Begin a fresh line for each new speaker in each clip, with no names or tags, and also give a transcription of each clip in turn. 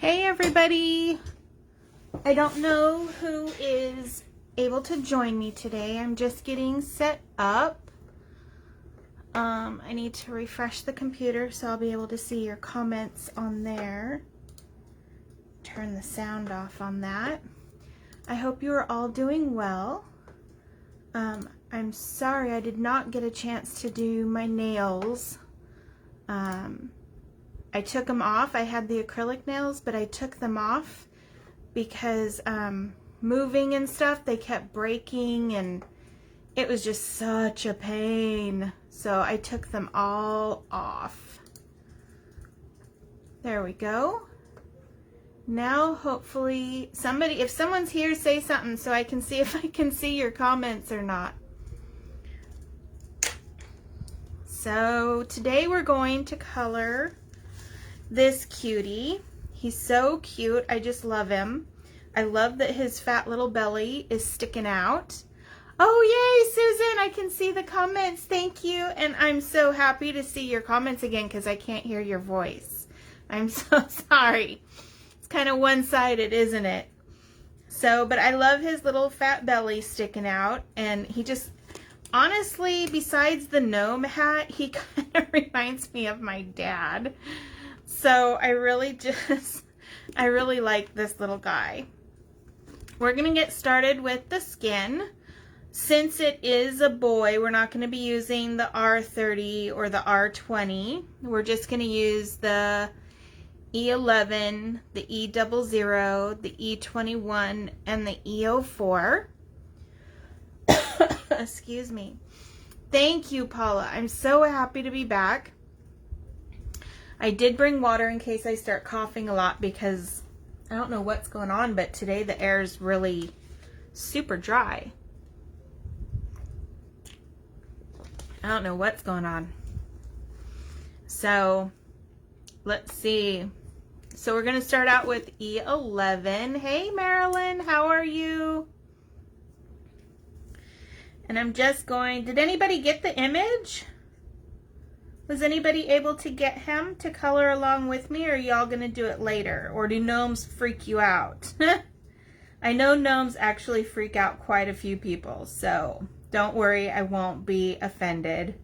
Hey everybody! I don't know who is able to join me today. I'm just getting set up. I need to refresh the computer so I'll be able to see your comments on there. Turn the sound off on that. I hope you are all doing well. I'm sorry I did not get a chance to do my nails. I took them off. I had the acrylic nails, but I took them off because moving and stuff, they kept breaking and it was just such a pain. So I took them all off. There we go. Now hopefully somebody, if someone's here, say something so I can see if I can see your comments or not. So today we're going to color this cutie. He's so cute. I just love him. I love that his fat little belly is sticking out. Oh, yay, Susan, I can see the comments. Thank you. And I'm so happy to see your comments again because I can't hear your voice. I'm so sorry. It's kind of one-sided, isn't it? So, but I love his little fat belly sticking out. And he just, honestly, besides the gnome hat, he kind of reminds me of my dad. So I really like this little guy. We're going to get started with the skin. Since it is a boy, we're not going to be using the R30 or the R20. We're just going to use the E11, the E00, the E21, and the E04. Excuse me. Thank you, Paula. I'm so happy to be back. I did bring water in case I start coughing a lot because I don't know what's going on, but today the air is really super dry. I don't know what's going on. So let's see. So we're going to start out with E11. Hey Marilyn, how are you? And I'm just going, did anybody get the image? Was anybody able to get him to color along with me, or are y'all going to do it later? Or do gnomes freak you out? I know gnomes actually freak out quite a few people, so don't worry, I won't be offended.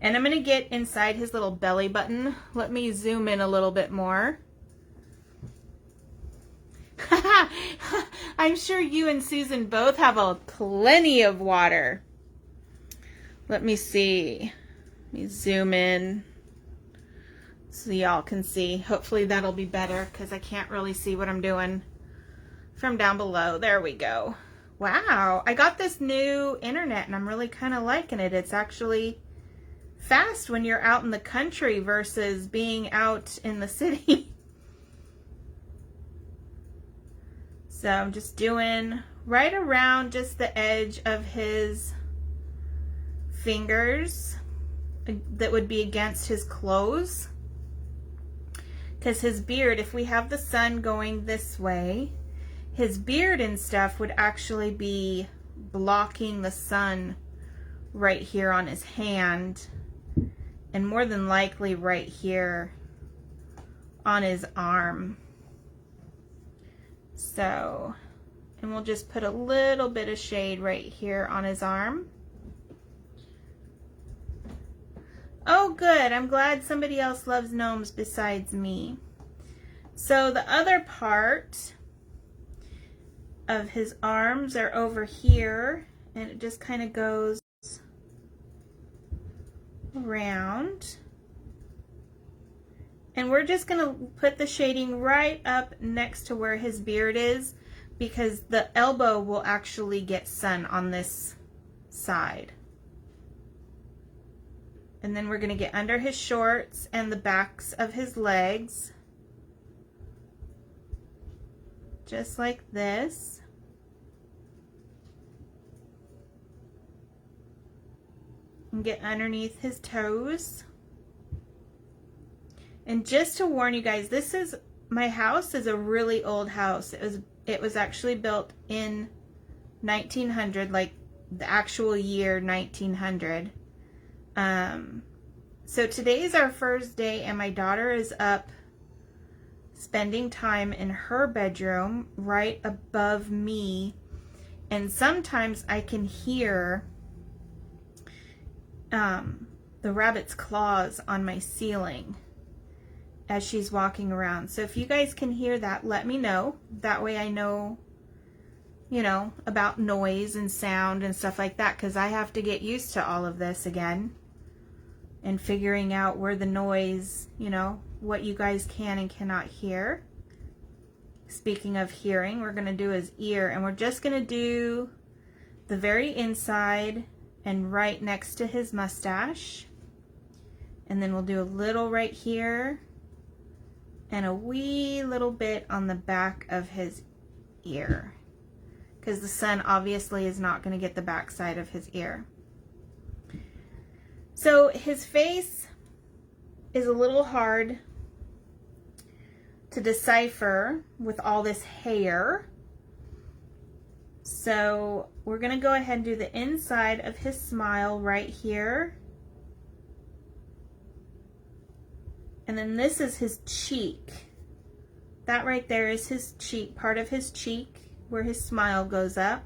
And I'm going to get inside his little belly button. Let me zoom in a little bit more. I'm sure you and Susan both have plenty of water. Let me see. Let me zoom in so y'all can see. Hopefully that'll be better because I can't really see what I'm doing from down below. There we go. Wow, I got this new internet and I'm really kind of liking it. It's actually fast when you're out in the country versus being out in the city. So I'm just doing right around just the edge of his fingers that would be against his clothes, because his beard, if we have the sun going this way, his beard and stuff would actually be blocking the sun right here on his hand, and more than likely right here on his arm. So, and we'll just put a little bit of shade right here on his arm. Oh, good. I'm glad somebody else loves gnomes besides me. So the other part of his arms are over here, and it just kind of goes around. And we're just going to put the shading right up next to where his beard is, because the elbow will actually get sun on this side. And then we're going to get under his shorts and the backs of his legs. Just like this. And get underneath his toes. And just to warn you guys, my house is a really old house. It was actually built in 1900, like the actual year 1900. So today is our first day and my daughter is up spending time in her bedroom right above me. And sometimes I can hear the rabbit's claws on my ceiling as she's walking around. So if you guys can hear that, let me know. That way I know, you know, about noise and sound and stuff like that, because I have to get used to all of this again and figuring out where the noise, you know, what you guys can and cannot hear. Speaking of hearing, we're going to do his ear, and we're just going to do the very inside and right next to his mustache. And then we'll do a little right here and a wee little bit on the back of his ear, because the sun obviously is not going to get the back side of his ear. So his face is a little hard to decipher with all this hair. So we're going to go ahead and do the inside of his smile right here. And then this is his cheek. That right there is his cheek, part of his cheek where his smile goes up.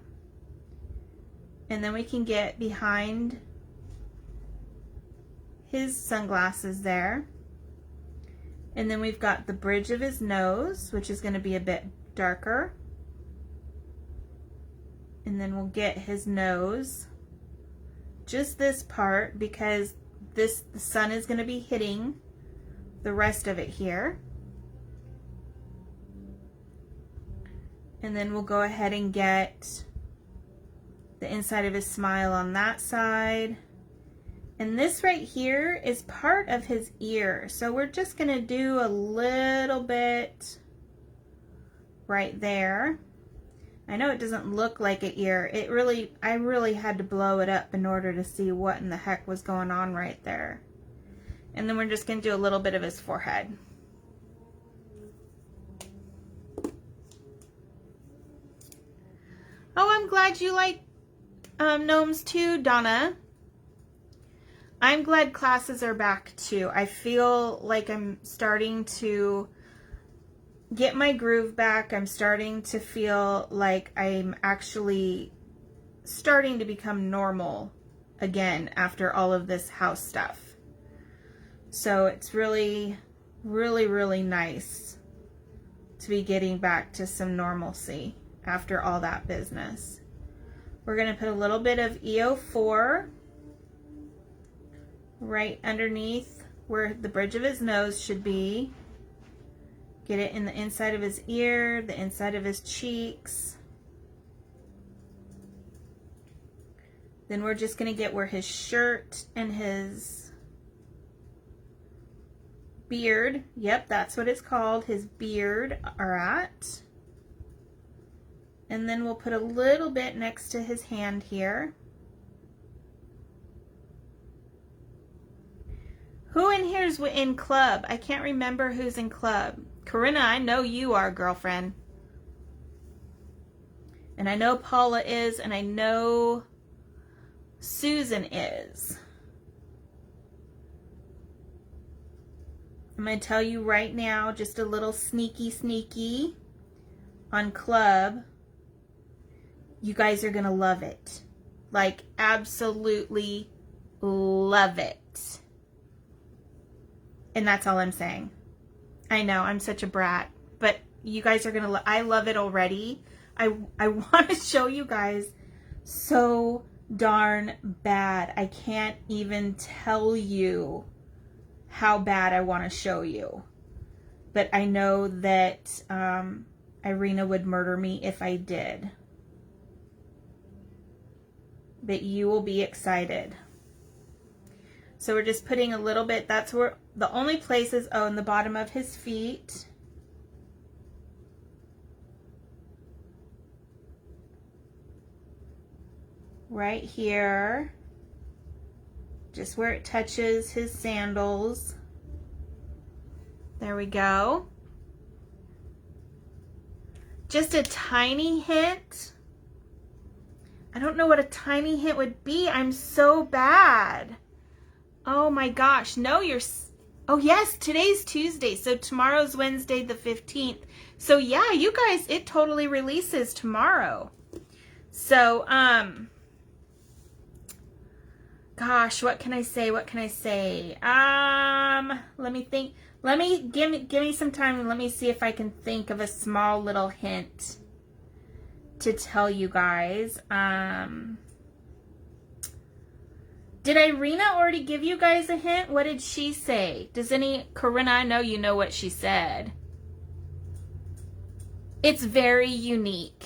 And then we can get behind his sunglasses there. And then we've got the bridge of his nose, which is going to be a bit darker. And then we'll get his nose, just this part, because the sun is going to be hitting the rest of it here. And then we'll go ahead and get the inside of his smile on that side. And this right here is part of his ear. So we're just going to do a little bit right there. I know it doesn't look like an ear. I really had to blow it up in order to see what in the heck was going on right there. And then we're just going to do a little bit of his forehead. Oh, I'm glad you like gnomes too, Donna. I'm glad classes are back too. I feel like I'm starting to get my groove back. I'm starting to feel like I'm actually starting to become normal again after all of this house stuff. So it's really, really, really nice to be getting back to some normalcy after all that business. We're going to put a little bit of EO4 right underneath where the bridge of his nose should be. Get it in the inside of his ear, the inside of his cheeks. Then we're just going to get where his shirt and his beard, yep, that's what it's called, his beard are at. And then we'll put a little bit next to his hand here. Who in here is in club? I can't remember who's in club. Corinna, I know you are, girlfriend. And I know Paula is, and I know Susan is. I'm going to tell you right now, just a little sneaky on club. You guys are going to love it. Like, absolutely love it. And that's all I'm saying. I know, I'm such a brat, but you guys are going to I love it already. I want to show you guys so darn bad. I can't even tell you how bad I want to show you. But I know that Irina would murder me if I did. But you will be excited. So we're just putting a little bit, that's where the only places, oh, in the bottom of his feet. Right here. Just where it touches his sandals. There we go. Just a tiny hint. I don't know what a tiny hint would be. I'm so bad. Oh my gosh. No, Oh yes, today's Tuesday, so tomorrow's Wednesday the 15th. So yeah, you guys, it totally releases tomorrow. So, gosh, what can I say? What can I say? Let me think. Give me some time and let me see if I can think of a small little hint to tell you guys. Did Irina already give you guys a hint? What did she say? Corinna, I know you know what she said. It's very unique,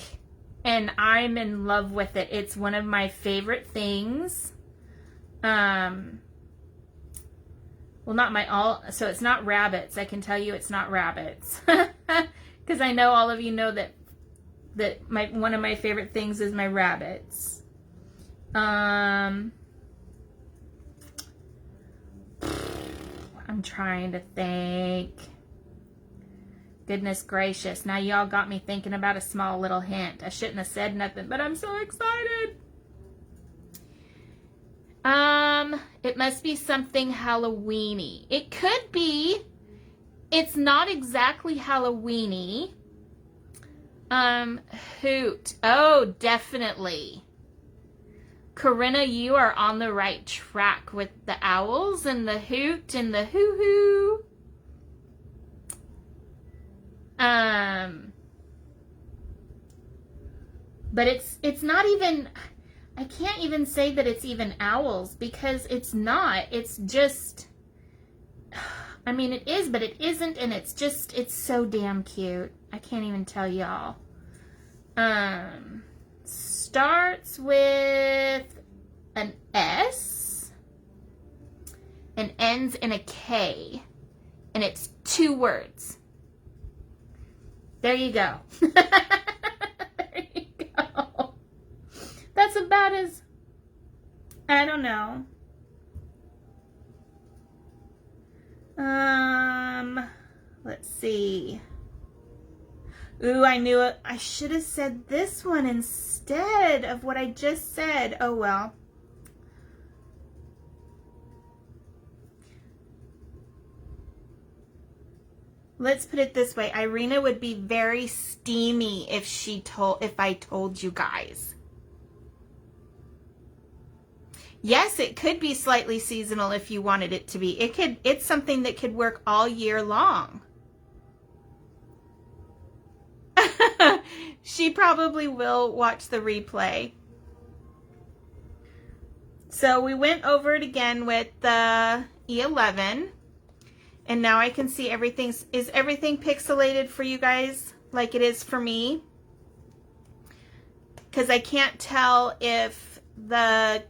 and I'm in love with it. It's one of my favorite things. Well, not my all, so it's not rabbits. I can tell you it's not rabbits. Because I know all of you know that one of my favorite things is my rabbits. I'm trying to think. Goodness gracious. Now y'all got me thinking about a small little hint. I shouldn't have said nothing, but I'm so excited. It must be something Halloween-y. It could be. It's not exactly Halloween-y. Hoot. Oh, definitely. Corinna, you are on the right track with the owls and the hoot and the hoo-hoo. But it's not even, I can't even say that it's even owls because it's not. It's just, I mean, it is, but it isn't, and it's so damn cute. I can't even tell y'all. Starts with an S and ends in a K, and it's 2 words. There you go. There you go. That's about as, I don't know. Let's see. Ooh, I knew it. I should have said this one instead of what I just said. Oh, well. Let's put it this way. Irina would be very steamy if I told you guys. Yes, it could be slightly seasonal if you wanted it to be. It's something that could work all year long. She probably will watch the replay. So we went over it again with the E11. And now I can see is everything pixelated for you guys like it is for me? Because I can't tell if the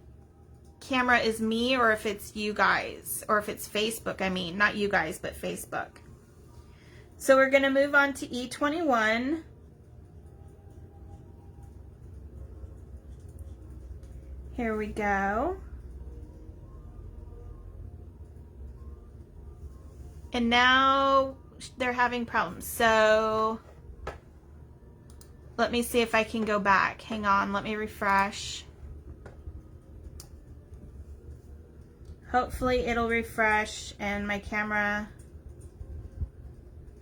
camera is me or if it's you guys, or if it's Facebook. I mean, not you guys, but Facebook. So we're going to move on to E21. Here we go. And now they're having problems. So let me see if I can go back. Hang on, let me refresh. Hopefully it'll refresh and my camera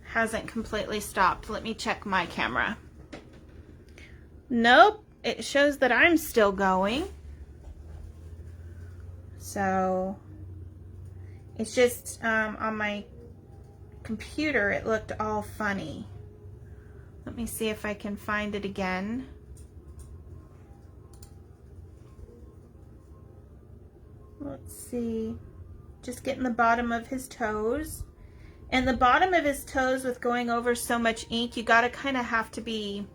hasn't completely stopped. Let me check my camera. Nope, it shows that I'm still going. So it's just on my computer it looked all funny. Let me see if I can find it again. Let's see. Just getting the bottom of his toes. And the bottom of his toes, with going over so much ink, you gotta kind of have to be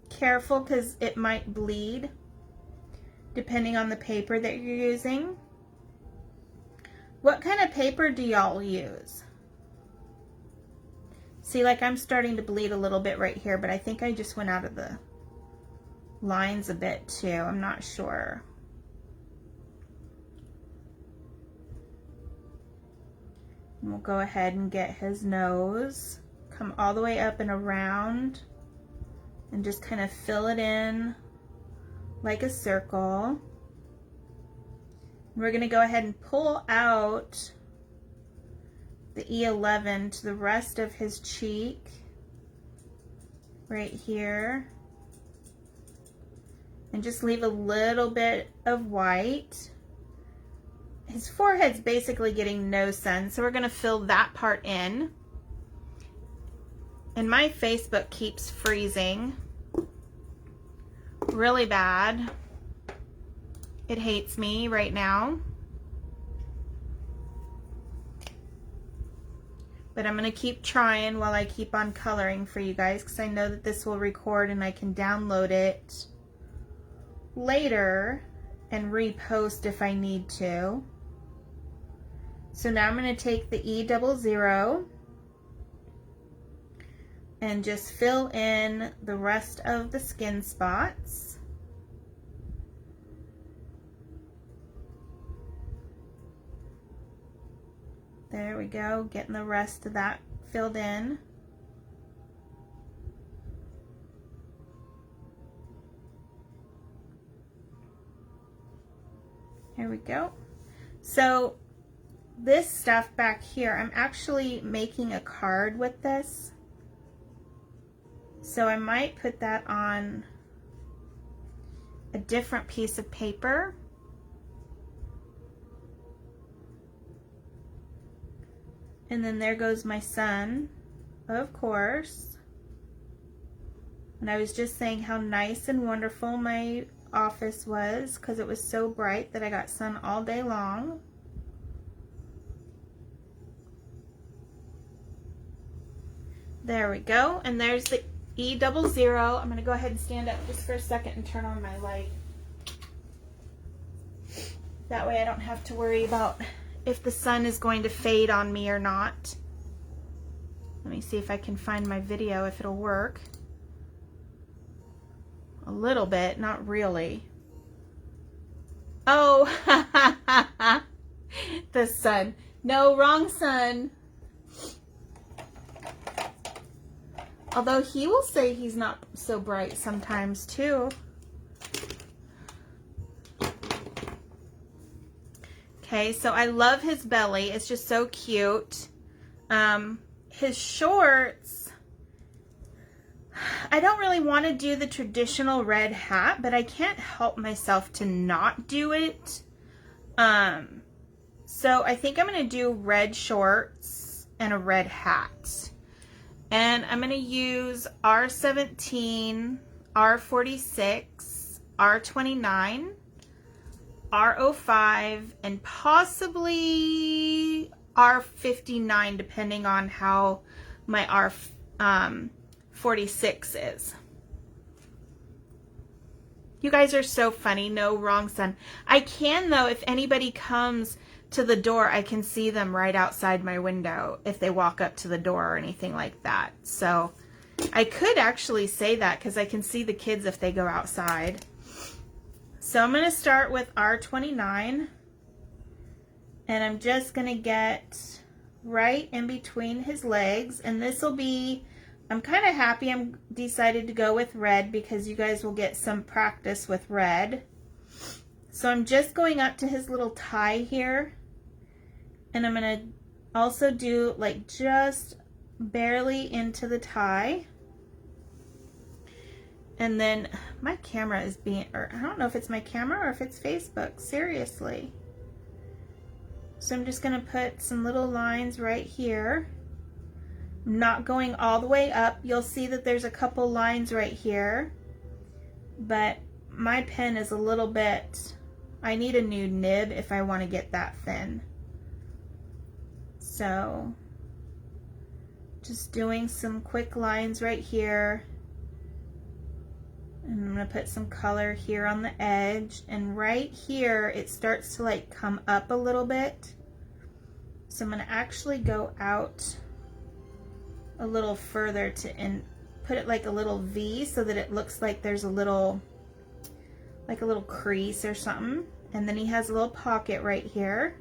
careful because it might bleed depending on the paper that you're using. What kind of paper do y'all use? See, like I'm starting to bleed a little bit right here, but I think I just went out of the lines a bit too. I'm not sure. And we'll go ahead and get his nose. Come all the way up and around and just kind of fill it in like a circle. We're going to go ahead and pull out the E11 to the rest of his cheek right here, and just leave a little bit of white. His forehead's basically getting no sun, so we're going to fill that part in. And my Facebook keeps freezing really bad. It hates me right now. But I'm going to keep trying while I keep on coloring for you guys, because I know that this will record and I can download it later and repost if I need to. So now I'm going to take the E00 and just fill in the rest of the skin spots. There we go, getting the rest of that filled in. There we go. So this stuff back here, I'm actually making a card with this. So I might put that on a different piece of paper. And then there goes my sun, of course. And I was just saying how nice and wonderful my office was, because it was so bright that I got sun all day long. There we go. And there's the E00. I'm going to go ahead and stand up just for a second and turn on my light. That way I don't have to worry about if the sun is going to fade on me or not. Let me see if I can find my video, if it'll work. A little bit, not really. Oh, the sun. No, wrong sun. Although he will say he's not so bright sometimes too. Okay, so I love his belly. It's just so cute. His shorts, I don't really want to do the traditional red hat, but I can't help myself to not do it. So I think I'm going to do red shorts and a red hat. And I'm going to use R17, R46, R29, R05, and possibly R59, depending on how my R46 is. You guys are so funny. No, wrong sun. I can, though, if anybody comes to the door, I can see them right outside my window if they walk up to the door or anything like that. So I could actually say that because I can see the kids if they go outside. So I'm going to start with R29, and I'm just going to get right in between his legs, and this will be, I'm kind of happy I'm decided to go with red because you guys will get some practice with red. So I'm just going up to his little tie here, and I'm going to also do like just barely into the tie. And then my camera is being, or I don't know if it's my camera or if it's Facebook, seriously. So I'm just going to put some little lines right here. I'm not going all the way up. You'll see that there's a couple lines right here, but my pen is a little bit, I need a new nib if I want to get that thin. So just doing some quick lines right here. And I'm going to put some color here on the edge, and right here it starts to like come up a little bit. So I'm going to actually go out a little further to put it like a little V so that it looks like there's a little, like a little crease or something. And then he has a little pocket right here.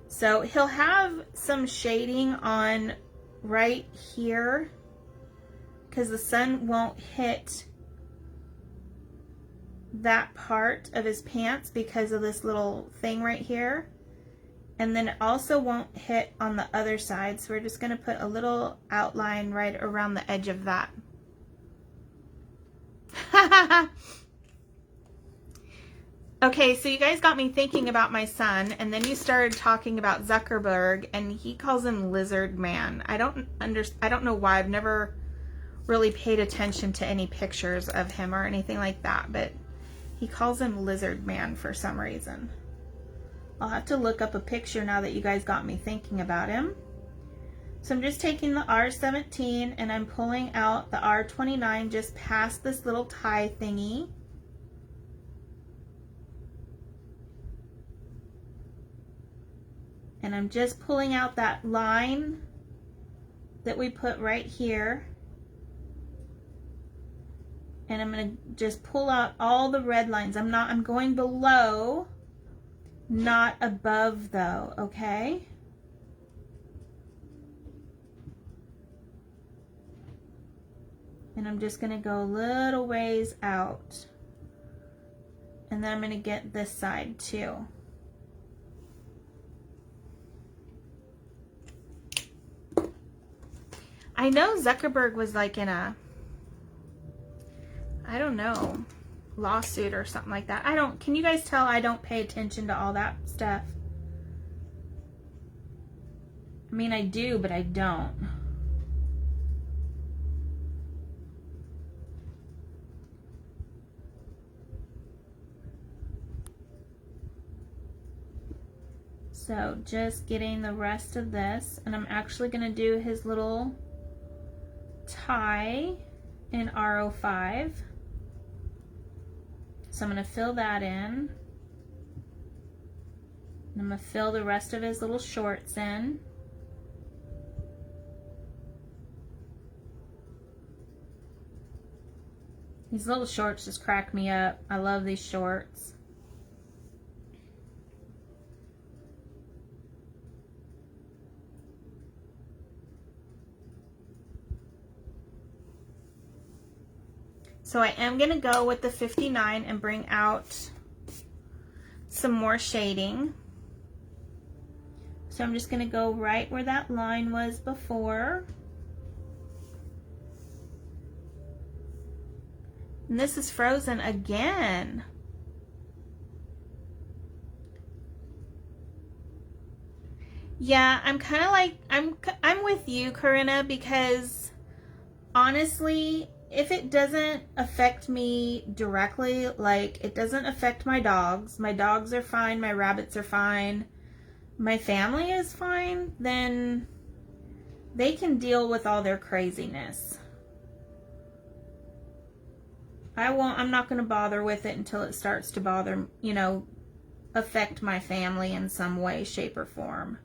So he'll have some shading on right here because the sun won't hit that part of his pants because of this little thing right here. And then it also won't hit on the other side, so we're just going to put a little outline right around the edge of that. Okay, so you guys got me thinking about my son, and then you started talking about Zuckerberg, and he calls him Lizard Man. I don't know why. I've never really paid attention to any pictures of him or anything like that, but he calls him Lizard Man for some reason. I'll have to look up a picture now that you guys got me thinking about him. So I'm just taking the R17 and I'm pulling out the R29 just past this little tie thingy. And I'm just pulling out that line that we put right here. And I'm going to just pull out all the red lines. I'm going below, not above though, okay? And I'm just going to go a little ways out. And then I'm going to get this side too. I know Zuckerberg was like in a, I don't know, lawsuit or something like that. Can you guys tell I don't pay attention to all that stuff? I mean, I do, but I don't. So just getting the rest of this, and I'm actually going to do his little tie in R05. So I'm going to fill that in. And I'm going to fill the rest of his little shorts in. These little shorts just crack me up. I love these shorts. So I am going to go with the 59 and bring out some more shading. So I'm just going to go right where that line was before. And this is frozen again. Yeah, I'm kind of like, I'm with you, Corinna, because honestly, if it doesn't affect me directly, like it doesn't affect my dogs are fine, my rabbits are fine, my family is fine, then they can deal with all their craziness. I'm not going to bother with it until it starts to bother, affect my family in some way, shape, or form.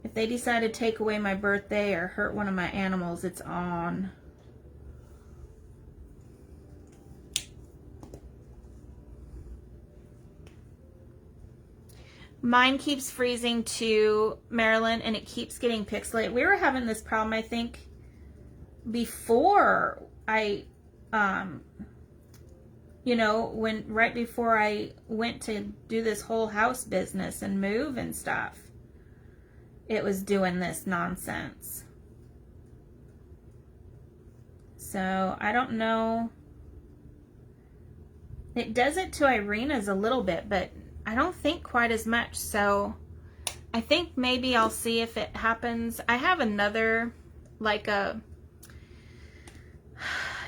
If they decide to take away my birthday or hurt one of my animals, it's on. Mine keeps freezing too, Marilyn, and it keeps getting pixelated. We were having this problem, I think, before I, right before I went to do this whole house business and move and stuff. It was doing this nonsense. So I don't know. It does it to Irina's a little bit, but I don't think quite as much. So I think maybe I'll see if it happens. I have another,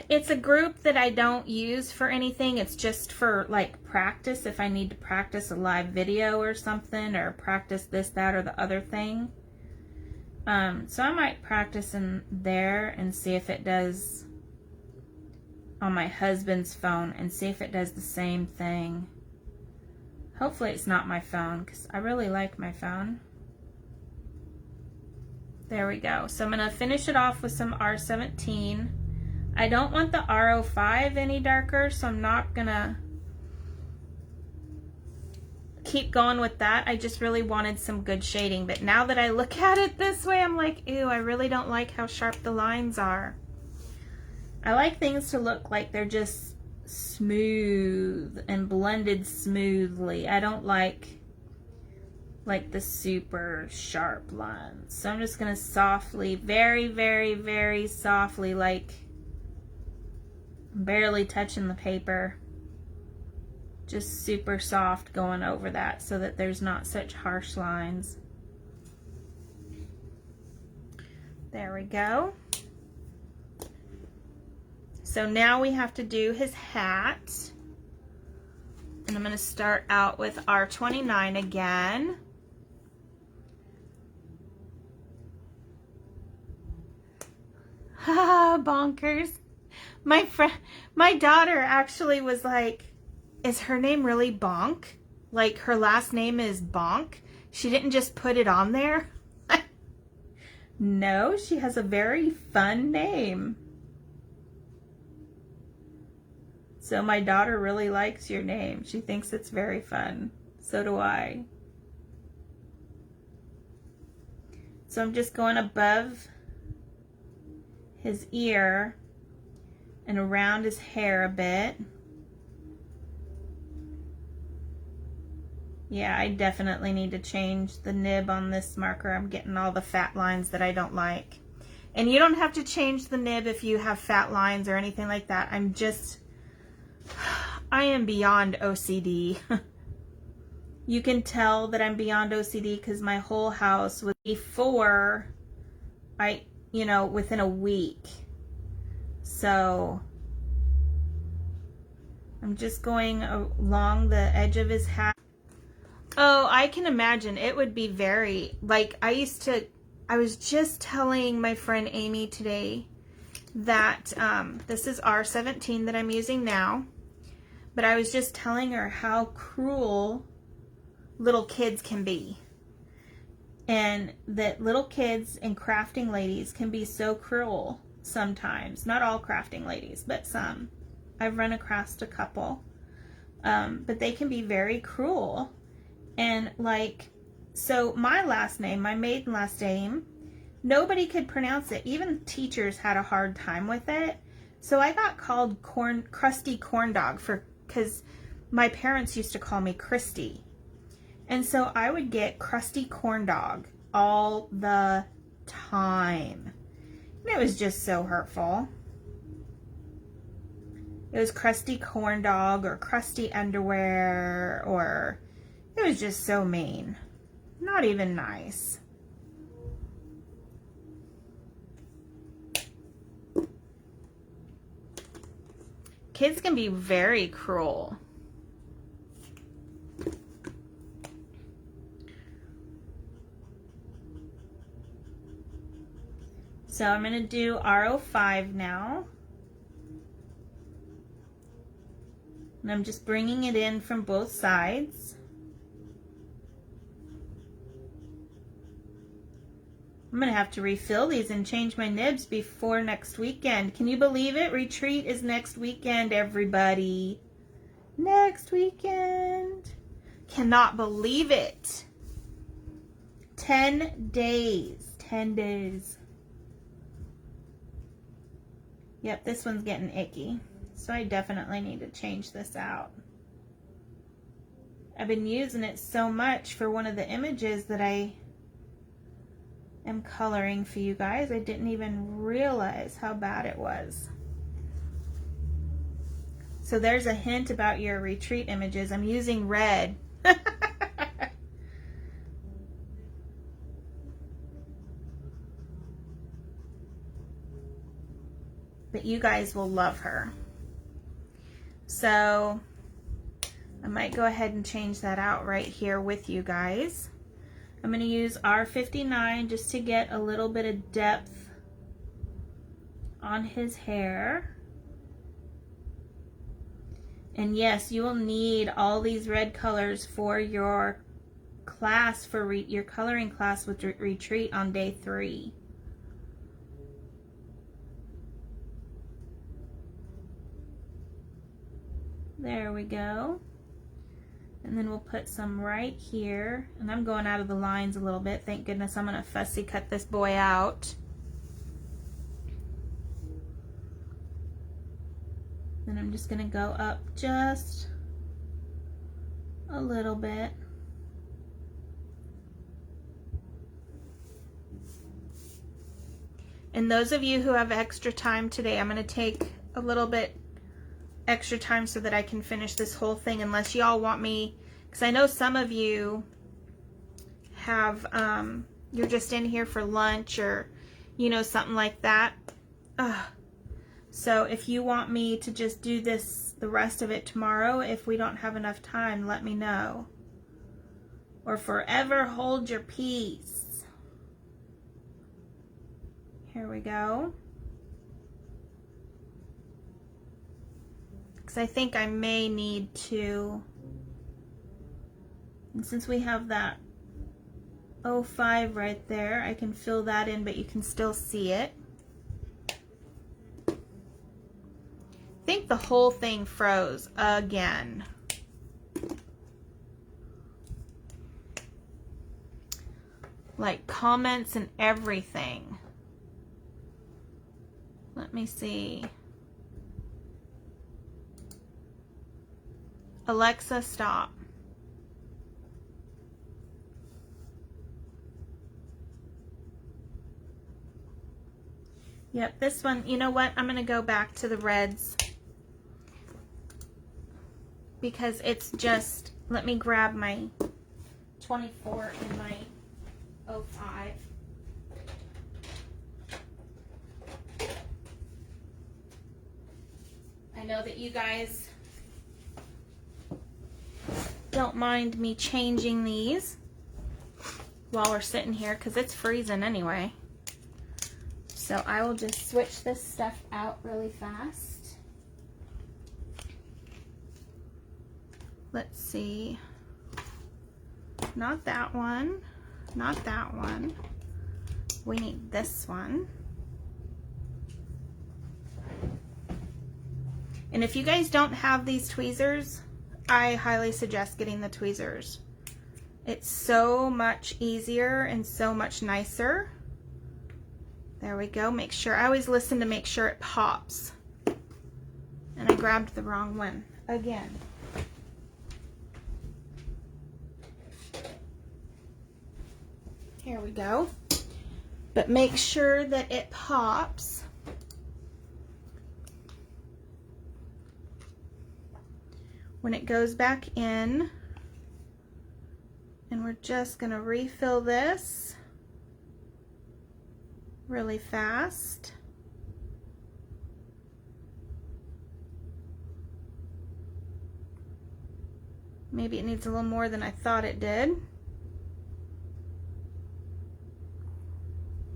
it's a group that I don't use for anything. It's just for like practice, if I need to practice a live video or something, or practice this, that, or the other thing. So I might practice in there and see if it does on my husband's phone and see if it does the same thing. Hopefully it's not my phone, because I really like my phone. There we go. So I'm going to finish it off with some R17. I don't want the R05 any darker, so I'm not going to keep going with that. I just really wanted some good shading, but now that I look at it this way, I'm like, ew, I really don't like how sharp the lines are. I like things to look like they're just smooth and blended smoothly. I don't like the super sharp lines. So I'm just going to softly, very, very, very softly, like barely touching the paper. Just super soft going over that so that there's not such harsh lines. There we go. So now we have to do his hat. And I'm going to start out with R29 again. Ha, bonkers. My daughter actually was like, is her name really Bonk? Like her last name is Bonk? She didn't just put it on there? No, she has a very fun name. So my daughter really likes your name. She thinks it's very fun. So do I. So I'm just going above his ear and around his hair a bit. Yeah, I definitely need to change the nib on this marker. I'm getting all the fat lines that I don't like. And you don't have to change the nib if you have fat lines or anything like that. I am beyond OCD. You can tell that I'm beyond OCD because my whole house was before within a week. So I'm just going along the edge of his hat. Oh, I can imagine it would be very, like, I was just telling my friend Amy today that this is R17 that I'm using now, but I was just telling her how cruel little kids can be, and that little kids and crafting ladies can be so cruel sometimes. Not all crafting ladies, but some. I've run across a couple, but they can be very cruel. And like, so my last name, my maiden last name, nobody could pronounce it. Even teachers had a hard time with it. So I got called Crusty Corn Dog because my parents used to call me Christy. And so I would get Crusty Corn Dog all the time. And it was just so hurtful. It was Crusty Corn Dog or Crusty Underwear, or it was just so mean. Not even nice. Kids can be very cruel. So I'm going to do R05 now. And I'm just bringing it in from both sides. I'm going to have to refill these and change my nibs before next weekend. Can you believe it? Retreat is next weekend, everybody. Next weekend. Cannot believe it. 10 days. 10 days. Yep, this one's getting icky. So I definitely need to change this out. I've been using it so much for one of the images that I am coloring for you guys. I didn't even realize how bad it was. So there's a hint about your retreat images. I'm using red. But you guys will love her. So I might go ahead and change that out right here with you guys. I'm going to use R59 just to get a little bit of depth on his hair. And yes, you will need all these red colors for your class, for your coloring class with retreat on day 3. There we go. And then we'll put some right here. And I'm going out of the lines a little bit. Thank goodness I'm going to fussy cut this boy out. then I'm just going to go up just a little bit. And those of you who have extra time today, I'm going to take a little bit extra time so that I can finish this whole thing, unless y'all want me, because I know some of you have, you're just in here for lunch or, you know, something like that. So if you want me to just do this, the rest of it tomorrow, if we don't have enough time, let me know. Or forever hold your peace. Here we go. Because I think I may need to, and since we have that 05 right there, I can fill that in, but you can still see it. I think the whole thing froze again. Like comments and everything. Let me see. Alexa, stop. Yep, this one, you know what? I'm going to go back to the reds because it's just, let me grab my 24 and my 05. I know that you guys don't mind me changing these while we're sitting here because it's freezing anyway. So I will just switch this stuff out really fast. Let's see. Not that one. Not that one. We need this one. And if you guys don't have these tweezers, I highly suggest getting the tweezers. It's so much easier and so much nicer. There we go. Make sure, I always listen to make sure it pops. And I grabbed the wrong one again. Here we go. But make sure that it pops. When it goes back in. And we're just going to refill this really fast. Maybe it needs a little more than I thought it did.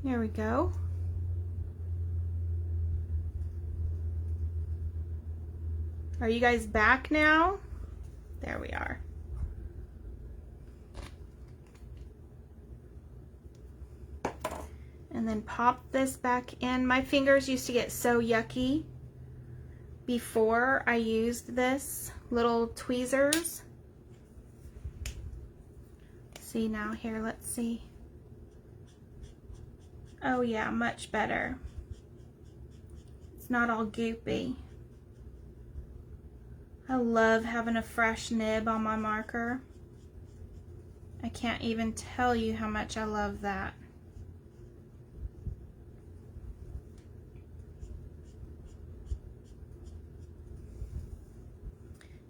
There we go. Are you guys back now? There we are. And then pop this back in. My fingers used to get so yucky before I used this little tweezers. See now here, let's see. Oh yeah, much better. It's not all goopy. I love having a fresh nib on my marker. I can't even tell you how much I love that.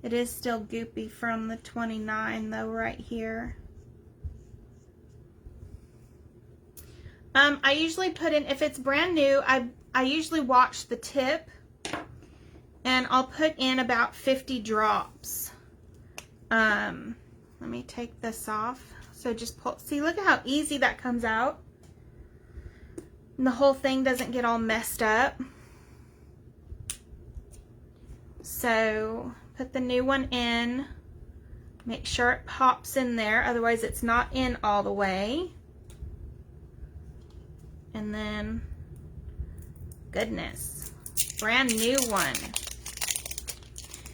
It is still goopy from the 29 though right here. I usually put in, if it's brand new, I usually watch the tip and I'll put in about 50 drops. Let me take this off. So just pull, see, look at how easy that comes out. And the whole thing doesn't get all messed up. So put the new one in. Make sure it pops in there, otherwise it's not in all the way. And then, goodness, brand new one.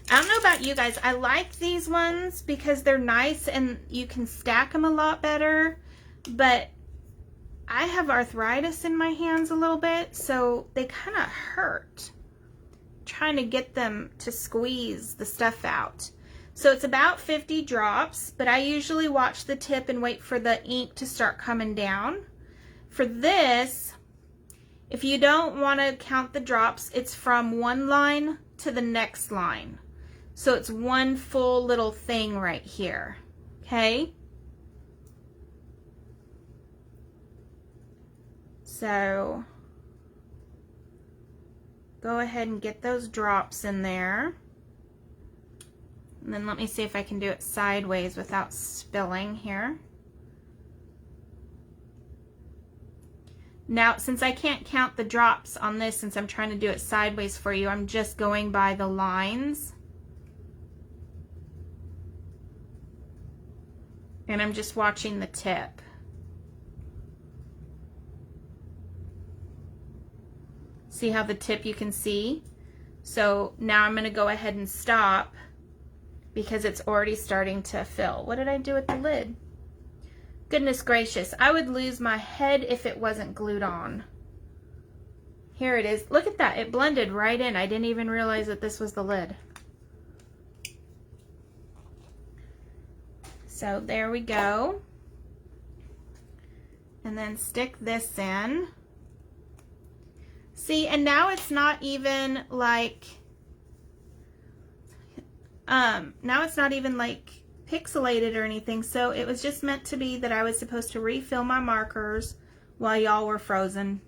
I don't know about you guys, I like these ones because they're nice and you can stack them a lot better, but I have arthritis in my hands a little bit, so they kind of hurt. trying to get them to squeeze the stuff out. So it's about 50 drops, but I usually watch the tip and wait for the ink to start coming down. For this, if you don't want to count the drops, it's from one line to the next line. So it's one full little thing right here, okay? So go ahead and get those drops in there. And then let me see if I can do it sideways without spilling here. Now, since I can't count the drops on this, since I'm trying to do it sideways for you, I'm just going by the lines. And I'm just watching the tip. See how the tip you can see? So now I'm going to go ahead and stop because it's already starting to fill. What did I do with the lid? Goodness gracious, I would lose my head if it wasn't glued on. Here it is. Look at that. It blended right in. I didn't even realize that this was the lid. So there we go. And then stick this in. See, and now it's not even like pixelated or anything, so it was just meant to be that I was supposed to refill my markers while y'all were frozen.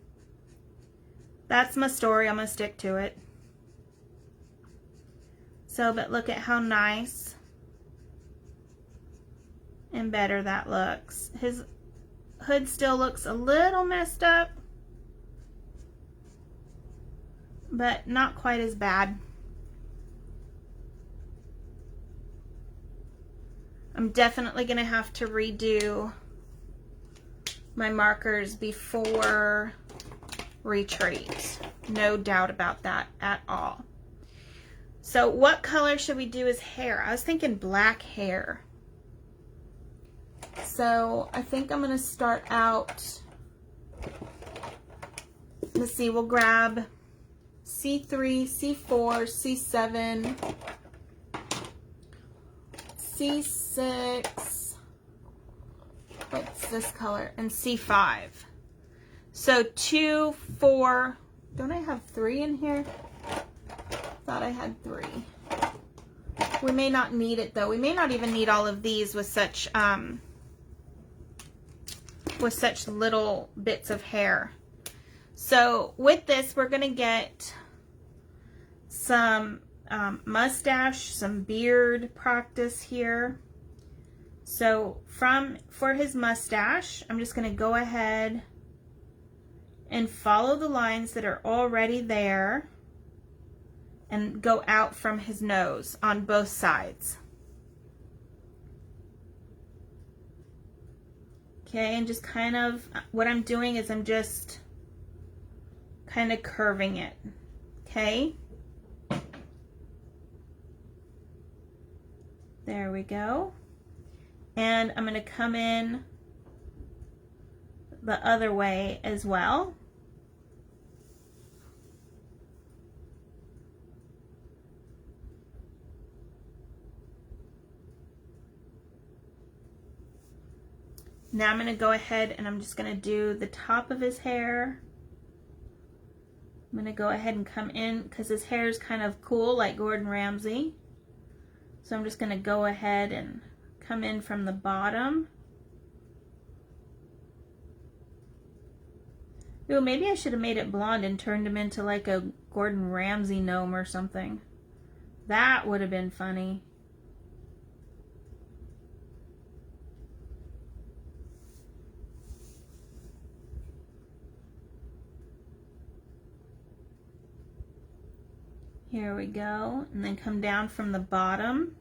That's my story. I'm gonna stick to it. So, but look at how nice and better that looks. His hood still looks a little messed up, but not quite as bad. I'm definitely going to have to redo my markers before retreat. No doubt about that at all. So what color should we do his hair? I was thinking black hair. So I think I'm going to start out, let's see, we'll grab C3, C4, C7, C6, what's this color, and C5. So 2, 4, don't I have 3 in here? Thought I had 3. We may not need it though. We may not even need all of these with such little bits of hair. So with this, we're gonna get some mustache, some beard practice here. So for his mustache, I'm just going to go ahead and follow the lines that are already there and go out from his nose on both sides. Okay, and just kind of, what I'm doing is I'm just kind of curving it, okay? There we go. And I'm going to come in the other way as well. Now I'm going to go ahead and I'm just going to do the top of his hair. I'm going to go ahead and come in because his hair is kind of cool like Gordon Ramsay. So I'm just going to go ahead and come in from the bottom. Ooh, maybe I should have made it blonde and turned him into like a Gordon Ramsay gnome or something. That would have been funny. Here we go, and then come down from the bottom.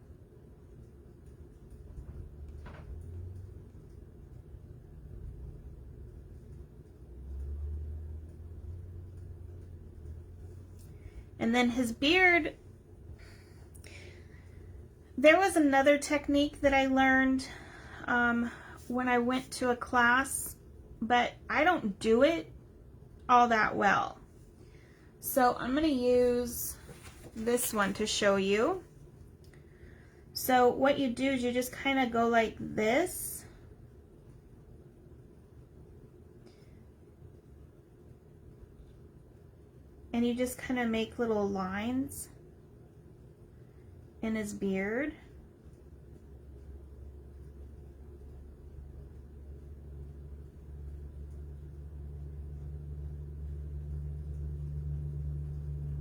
And then his beard, there was another technique that I learned when I went to a class, but I don't do it all that well. So I'm going to use this one to show you. So what you do is you just kind of go like this. And you just kind of make little lines in his beard.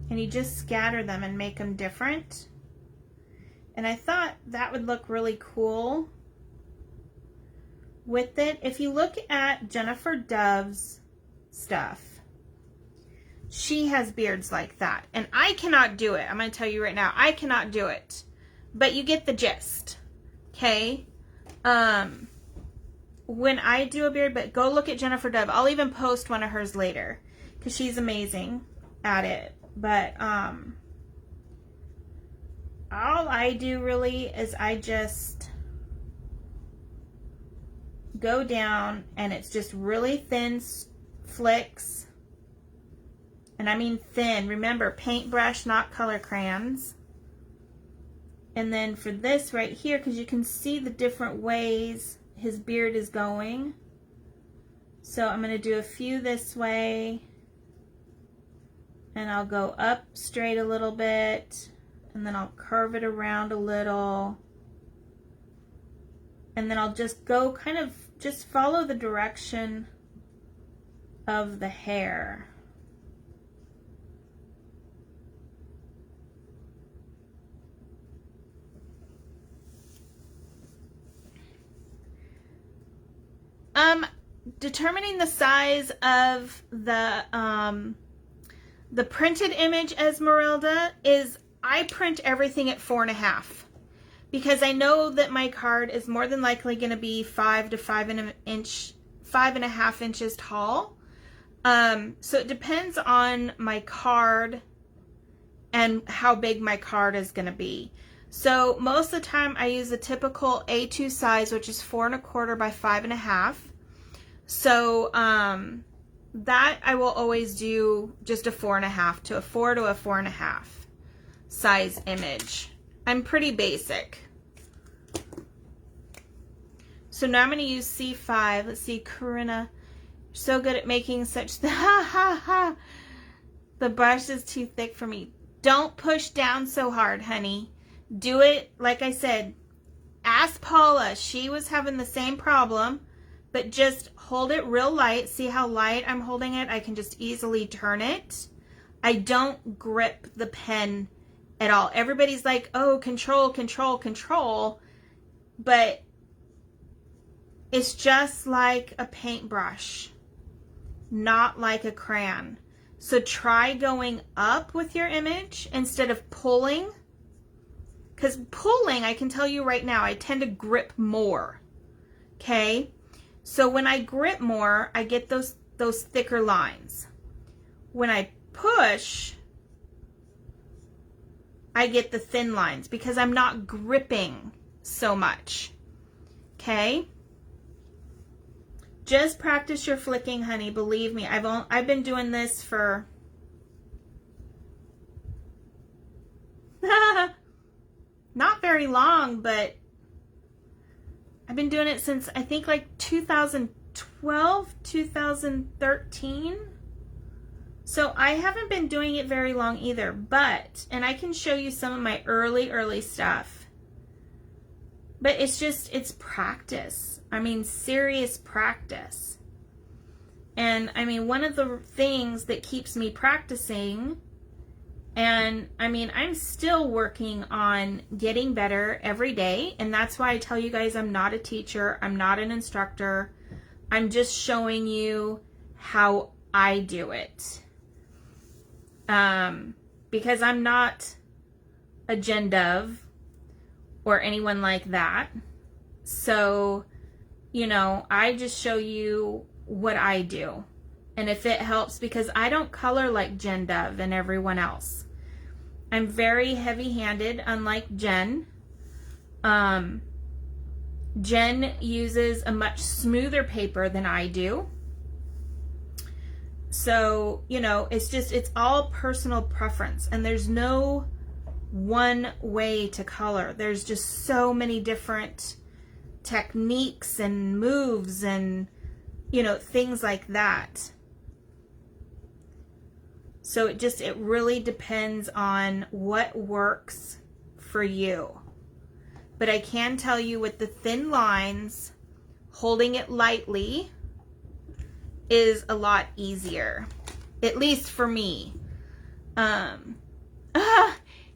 And you just scatter them and make them different. And I thought that would look really cool with it. If you look at Jennifer Dove's stuff, she has beards like that. And I cannot do it. I'm going to tell you right now, I cannot do it. But you get the gist. Okay? When I do a beard, but go look at Jennifer Dove. I'll even post one of hers later because she's amazing at it. But all I do really is I just go down and it's just really thin flicks. And I mean thin. Remember, paintbrush, not color crayons. And then for this right here, because you can see the different ways his beard is going. So I'm going to do a few this way. And I'll go up straight a little bit. And then I'll curve it around a little. And then I'll just go kind of, just follow the direction of the hair. Determining the size of the printed image Esmeralda is I print everything at 4.5 because I know that my card is more than likely going to be 5 to 5.5 inches tall. So it depends on my card and how big my card is going to be. So most of the time I use a typical A2 size, which is 4.25 by 5.5. So that I will always do just a 4.5 to a 4 to a 4.5 size image. I'm pretty basic. So now I'm going to use C5. Let's see, Corinna, so good at making such the The brush is too thick for me. Don't push down so hard, honey. Do it, like I said, ask Paula. She was having the same problem, but just hold it real light. See how light I'm holding it? I can just easily turn it. I don't grip the pen at all. Everybody's like, oh, control, control, control. But it's just like a paintbrush, not like a crayon. So try going up with your image instead of pulling. Because pulling, I can tell you right now, I tend to grip more. Okay? So when I grip more, I get those thicker lines. When I push, I get the thin lines because I'm not gripping so much. Okay? Just practice your flicking, honey. Believe me, I've been doing this for not very long, but I've been doing it since I think like 2012, 2013. So I haven't been doing it very long either, but, and I can show you some of my early stuff. But it's practice. I mean, serious practice. And I mean, one of the things that keeps me practicing, and I mean, I'm still working on getting better every day. And that's why I tell you guys, I'm not a teacher. I'm not an instructor. I'm just showing you how I do it. Because I'm not a Jen Dove or anyone like that. So, you know, I just show you what I do. And if it helps, because I don't color like Jen Dove and everyone else. I'm very heavy-handed, unlike Jen. Jen uses a much smoother paper than I do. So, you know, it's all personal preference. And there's no one way to color. There's just so many different techniques and moves and, you know, things like that. So it really depends on what works for you. But I can tell you with the thin lines, holding it lightly is a lot easier, at least for me.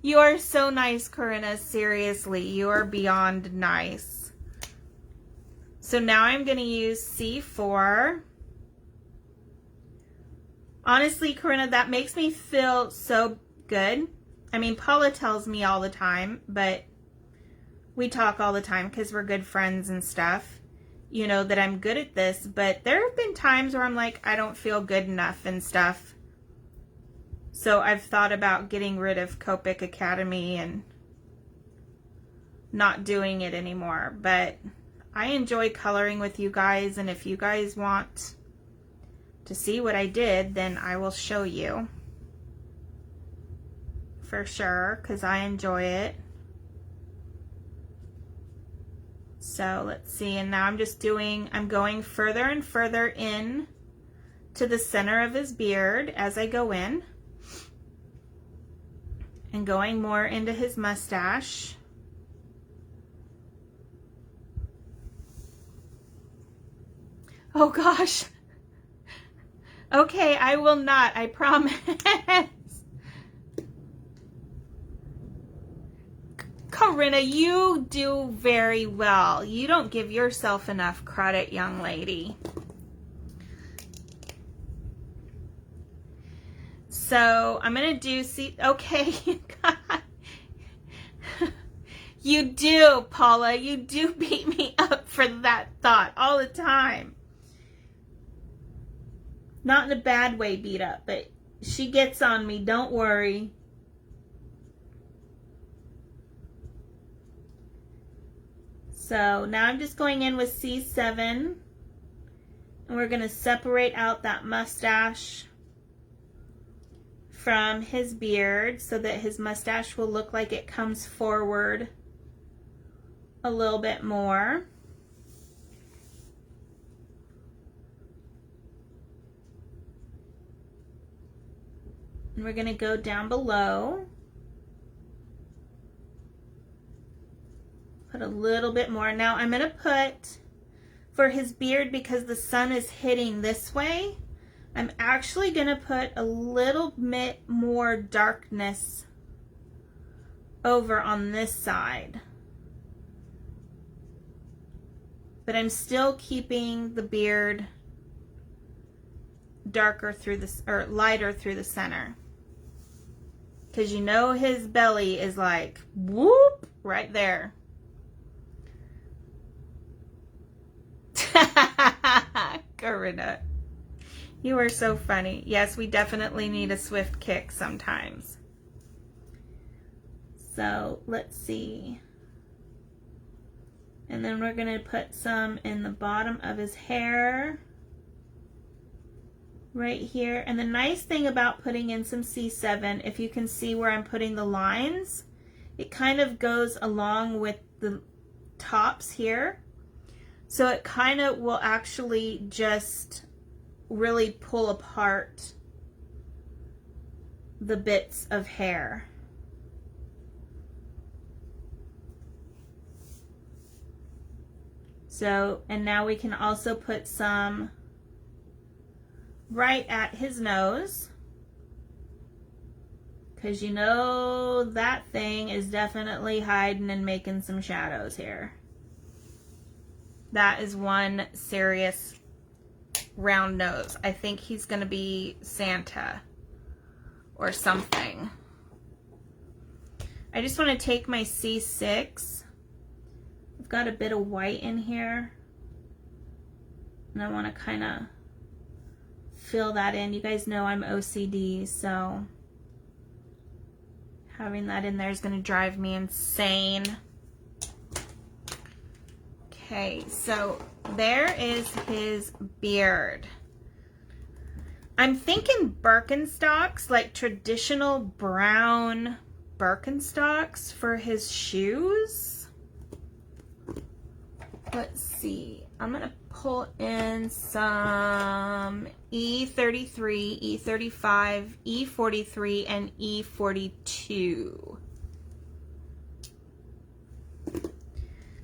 You are so nice, Corinna. Seriously, you are beyond nice. So now I'm going to use C4. Honestly, Corinna, that makes me feel so good. I mean, Paula tells me all the time, but we talk all the time because we're good friends and stuff, you know, that I'm good at this. But there have been times where I'm like, I don't feel good enough and stuff. So I've thought about getting rid of Copic Academy and not doing it anymore. But I enjoy coloring with you guys, and if you guys want to see what I did, then I will show you for sure, because I enjoy it. So let's see, and now I'm going further and further in to the center of his beard as I go in, and going more into his mustache. Oh gosh. Okay, I will not, I promise. Corinna, you do very well. You don't give yourself enough credit, young lady. So I'm going to do, okay. You do, Paula. You do beat me up for that thought all the time. Not in a bad way beat up, but she gets on me, don't worry. So now I'm just going in with C7, and we're going to separate out that mustache from his beard so that his mustache will look like it comes forward a little bit more. And we're going to go down below. Put a little bit more. Now I'm going to put, for his beard, because the sun is hitting this way, I'm actually going to put a little bit more darkness over on this side. But I'm still keeping the beard darker through this, or lighter through the center. Because you know his belly is like, whoop, right there. Corinna, you are so funny. Yes, we definitely need a swift kick sometimes. So let's see. And then we're going to put some in the bottom of his hair. Right here. And the nice thing about putting in some C7, if you can see where I'm putting the lines, it kind of goes along with the tops here. So it kind of will actually just really pull apart the bits of hair. So, and now we can also put some right at his nose, because you know that thing is definitely hiding and making some shadows here. That is one serious round nose. I think he's going to be Santa or something. I just want to take my C6. I've got a bit of white in here, and I want to kind of fill that in. You guys know I'm OCD, so having that in there is going to drive me insane. Okay, so there is his beard. I'm thinking Birkenstocks, like traditional brown Birkenstocks for his shoes. Let's see. I'm going to pull in some E33, E35, E43, and E42.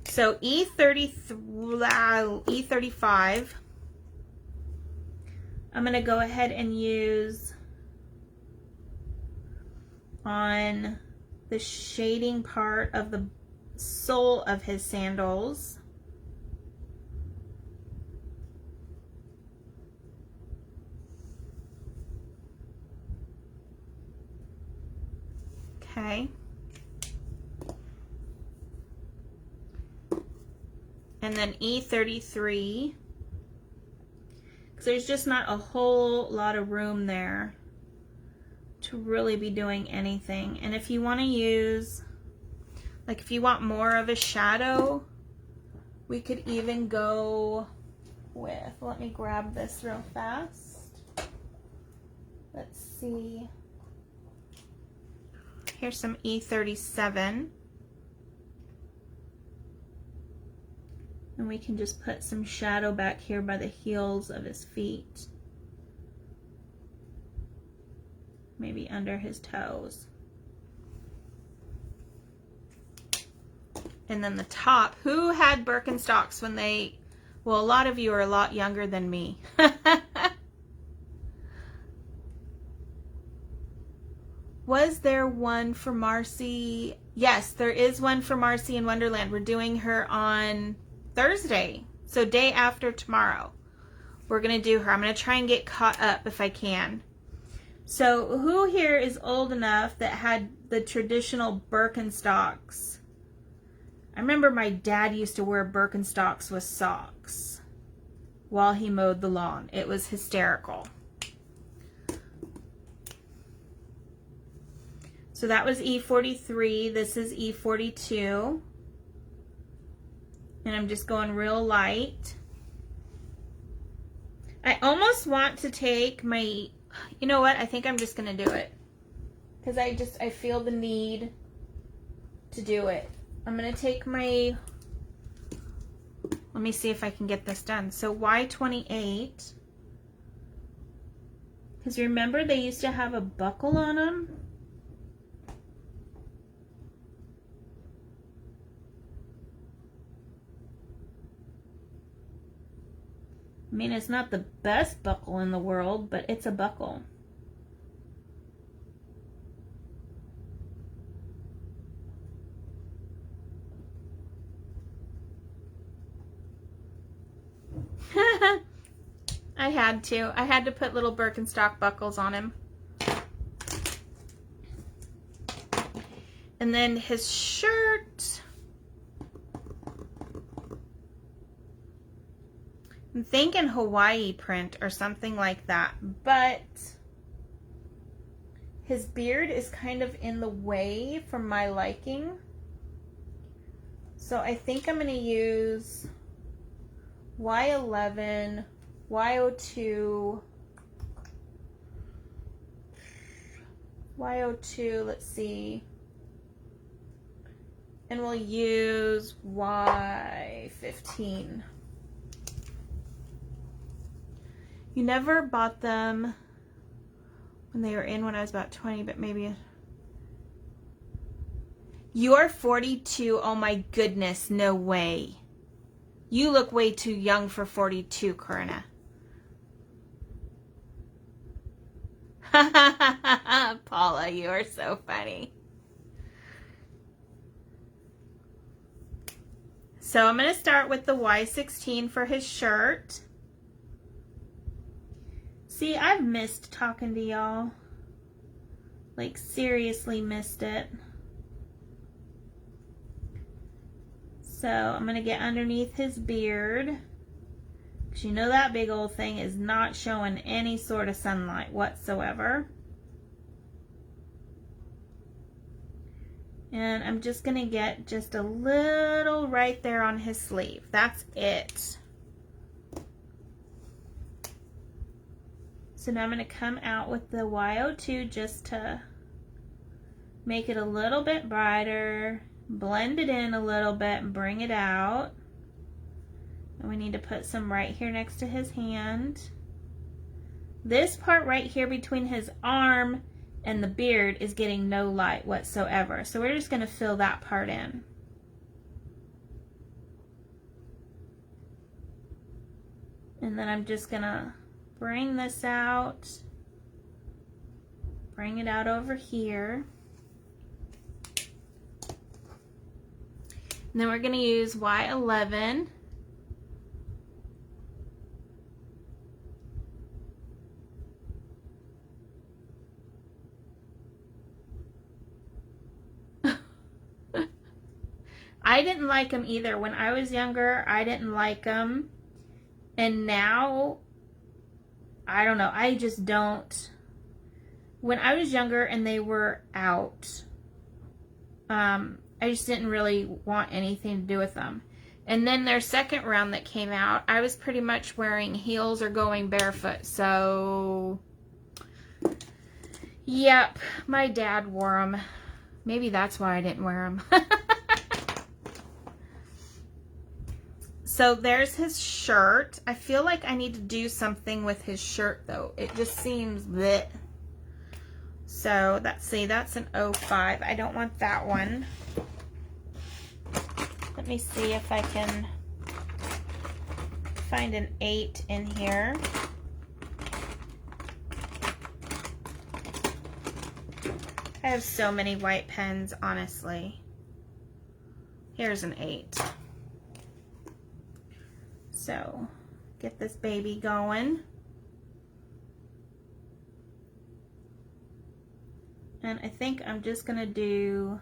So E35, I'm going to go ahead and use on the shading part of the sole of his sandals. Okay. And then E33, because there's just not a whole lot of room there to really be doing anything. And if you want to use, like if you want more of a shadow, we could even go with, let me grab this real fast. Let's see. Here's some E37. And we can just put some shadow back here by the heels of his feet. Maybe under his toes. And then the top. Who had Birkenstocks when they, well, a lot of you are a lot younger than me. Was there one for Marcy? Yes, there is one for Marcy in Wonderland. We're doing her on Thursday, so day after tomorrow. We're going to do her. I'm going to try and get caught up if I can. So who here is old enough that had the traditional Birkenstocks? I remember my dad used to wear Birkenstocks with socks while he mowed the lawn. It was hysterical. So that was E43. This is E42. And I'm just going real light. I almost want to take my, you know what? I think I'm just going to do it. Because I feel the need to do it. I'm going to take my, let me see if I can get this done. So Y28. Because remember they used to have a buckle on them? I mean, it's not the best buckle in the world, but it's a buckle. I had to. I had to put little Birkenstock buckles on him. And then his shirt. I'm thinking Hawaii print or something like that, but his beard is kind of in the way for my liking. So I think I'm going to use Y11, Y02, let's see. And we'll use Y15. You never bought them when they were in when I was about 20, but maybe. You're 42. Oh my goodness, no way. You look way too young for 42, Corinna. Paula, you are so funny. So I'm going to start with the Y16 for his shirt. See, I've missed talking to y'all. Like, seriously missed it. So I'm going to get underneath his beard. Because you know that big old thing is not showing any sort of sunlight whatsoever. And I'm just going to get just a little right there on his sleeve. That's it. So now I'm going to come out with the Y02 just to make it a little bit brighter, blend it in a little bit, and bring it out. And we need to put some right here next to his hand. This part right here between his arm and the beard is getting no light whatsoever. So we're just going to fill that part in. And then I'm just going to bring this out. Bring it out over here. And then we're going to use Y11. I didn't like them either. When I was younger, I didn't like them. And now, I don't know. I just don't. When I was younger and they were out, I just didn't really want anything to do with them. And then their second round that came out, I was pretty much wearing heels or going barefoot. So, yep, my dad wore them. Maybe that's why I didn't wear them. So there's his shirt. I feel like I need to do something with his shirt though. It just seems bleh. So that's an 05. I don't want that one. Let me see if I can find an 8 in here. I have so many white pens, honestly. Here's an 8. So, get this baby going. And I think I'm just going to do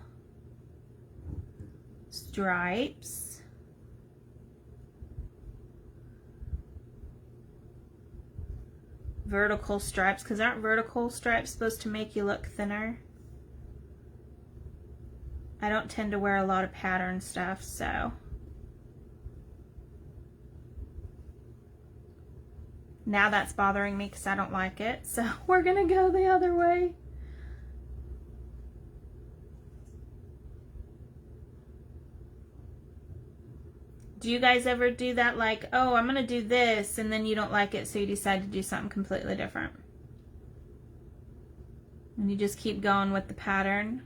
stripes. Vertical stripes, because aren't vertical stripes supposed to make you look thinner? I don't tend to wear a lot of pattern stuff, so. Now that's bothering me because I don't like it. So we're going to go the other way. Do you guys ever do that? Like, oh, I'm going to do this, and then you don't like it, so you decide to do something completely different. And you just keep going with the pattern.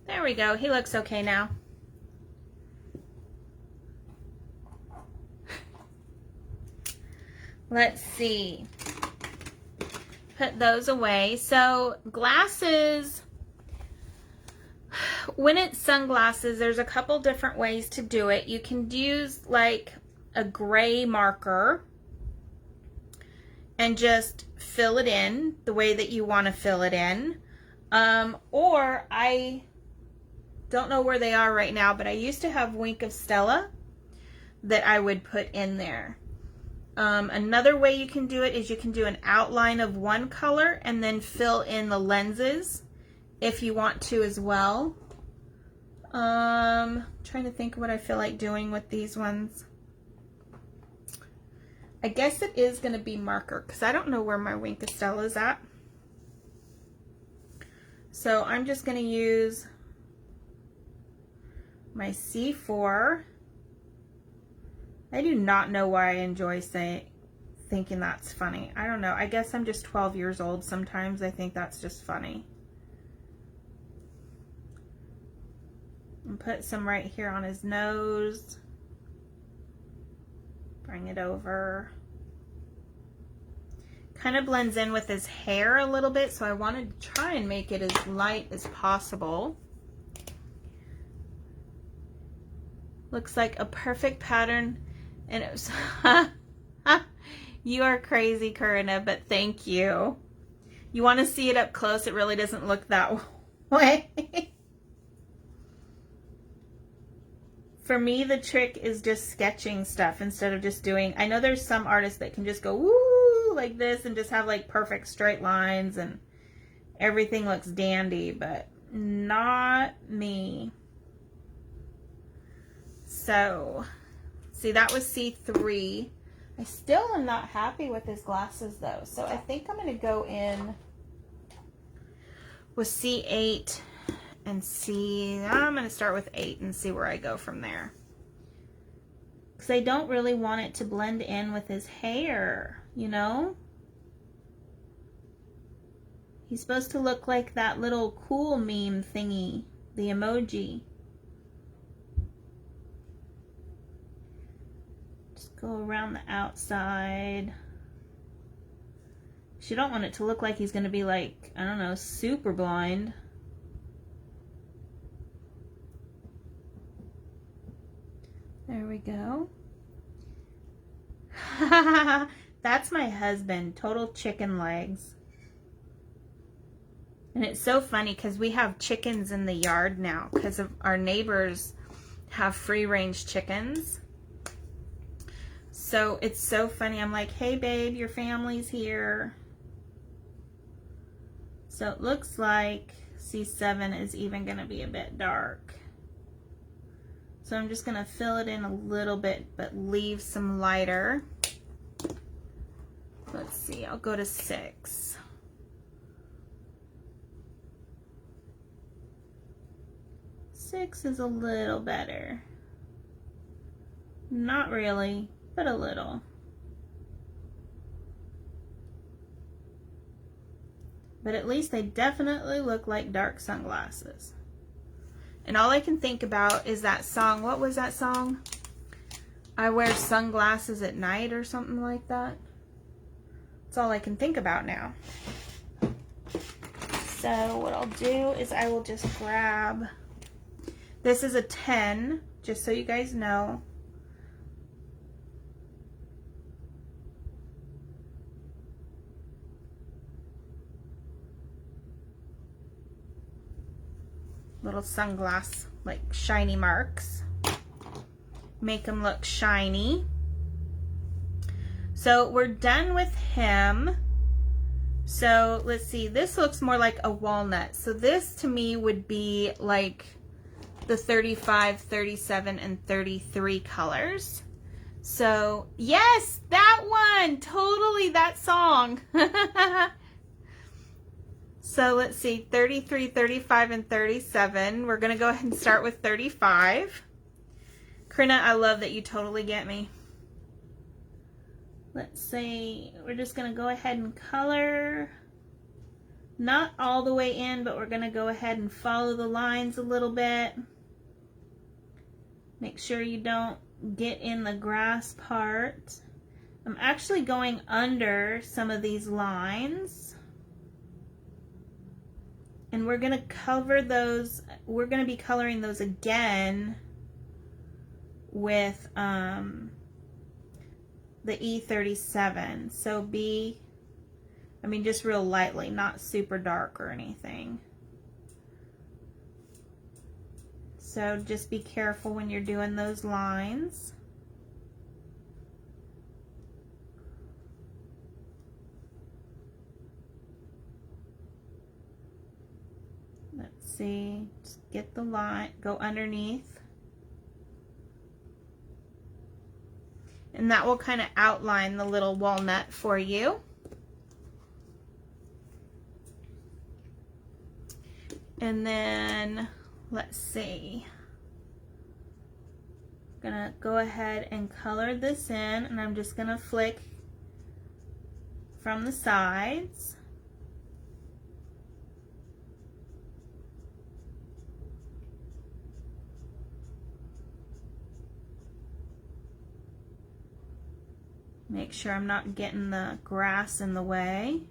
There we go. He looks okay now. Let's see. Put those away. So glasses, when it's sunglasses, there's a couple different ways to do it. You can use like a gray marker and just fill it in the way that you want to fill it in. Or I don't know where they are right now, but I used to have Wink of Stella that I would put in there. Another way you can do it is you can do an outline of one color and then fill in the lenses if you want to as well. Trying to think what I feel like doing with these ones. I guess it is going to be marker because I don't know where my Wink of Stella is at. So I'm just going to use my C4. I do not know why I enjoy thinking that's funny. I don't know. I guess I'm just 12 years old. Sometimes I think that's just funny. And put some right here on his nose. Bring it over. Kind of blends in with his hair a little bit, so I wanted to try and make it as light as possible. Looks like a perfect pattern. And it was, you are crazy, Corinna, but thank you. You want to see it up close, it really doesn't look that way. For me, the trick is just sketching stuff instead of just doing, I know there's some artists that can just go, woo, like this and just have like perfect straight lines and everything looks dandy, but not me. So, see, that was C3. I still am not happy with his glasses though, so I think I'm going to go in with C8 and see. I'm going to start with 8 and see where I go from there. Because I don't really want it to blend in with his hair, you know? He's supposed to look like that little cool meme thingy, the emoji. Just go around the outside. You don't want it to look like he's going to be like, I don't know, super blind. There we go. That's my husband, total chicken legs. And it's so funny because we have chickens in the yard now because of our neighbors have free-range chickens. So it's so funny. I'm like, hey babe, your family's here. So it looks like C7 is even going to be a bit dark. So I'm just going to fill it in a little bit, but leave some lighter. Let's see, I'll go to 6. Six is a little better. Not really, but a little. But at least they definitely look like dark sunglasses. And all I can think about is that song. What was that song? I wear sunglasses at night or something like that. That's all I can think about now. So what I'll do is I will just grab, this is a 10, just so you guys know. Little sunglass, like shiny marks. Make them look shiny. So we're done with him. So let's see, this looks more like a walnut. So this to me would be like the 35, 37, and 33 colors. So yes, that one, totally that song. So let's see, 33, 35, and 37. We're going to go ahead and start with 35. Krina, I love that you totally get me. Let's see, we're just going to go ahead and color. Not all the way in, but we're going to go ahead and follow the lines a little bit. Make sure you don't get in the grass part. I'm actually going under some of these lines. And we're going to cover those, we're going to be coloring those again with the E37. So just real lightly, not super dark or anything. So just be careful when you're doing those lines. Let's see, just get the line, go underneath. And that will kind of outline the little walnut for you. And then, let's see. I'm gonna go ahead and color this in, and I'm just gonna flick from the sides. Make sure I'm not getting the grass in the way.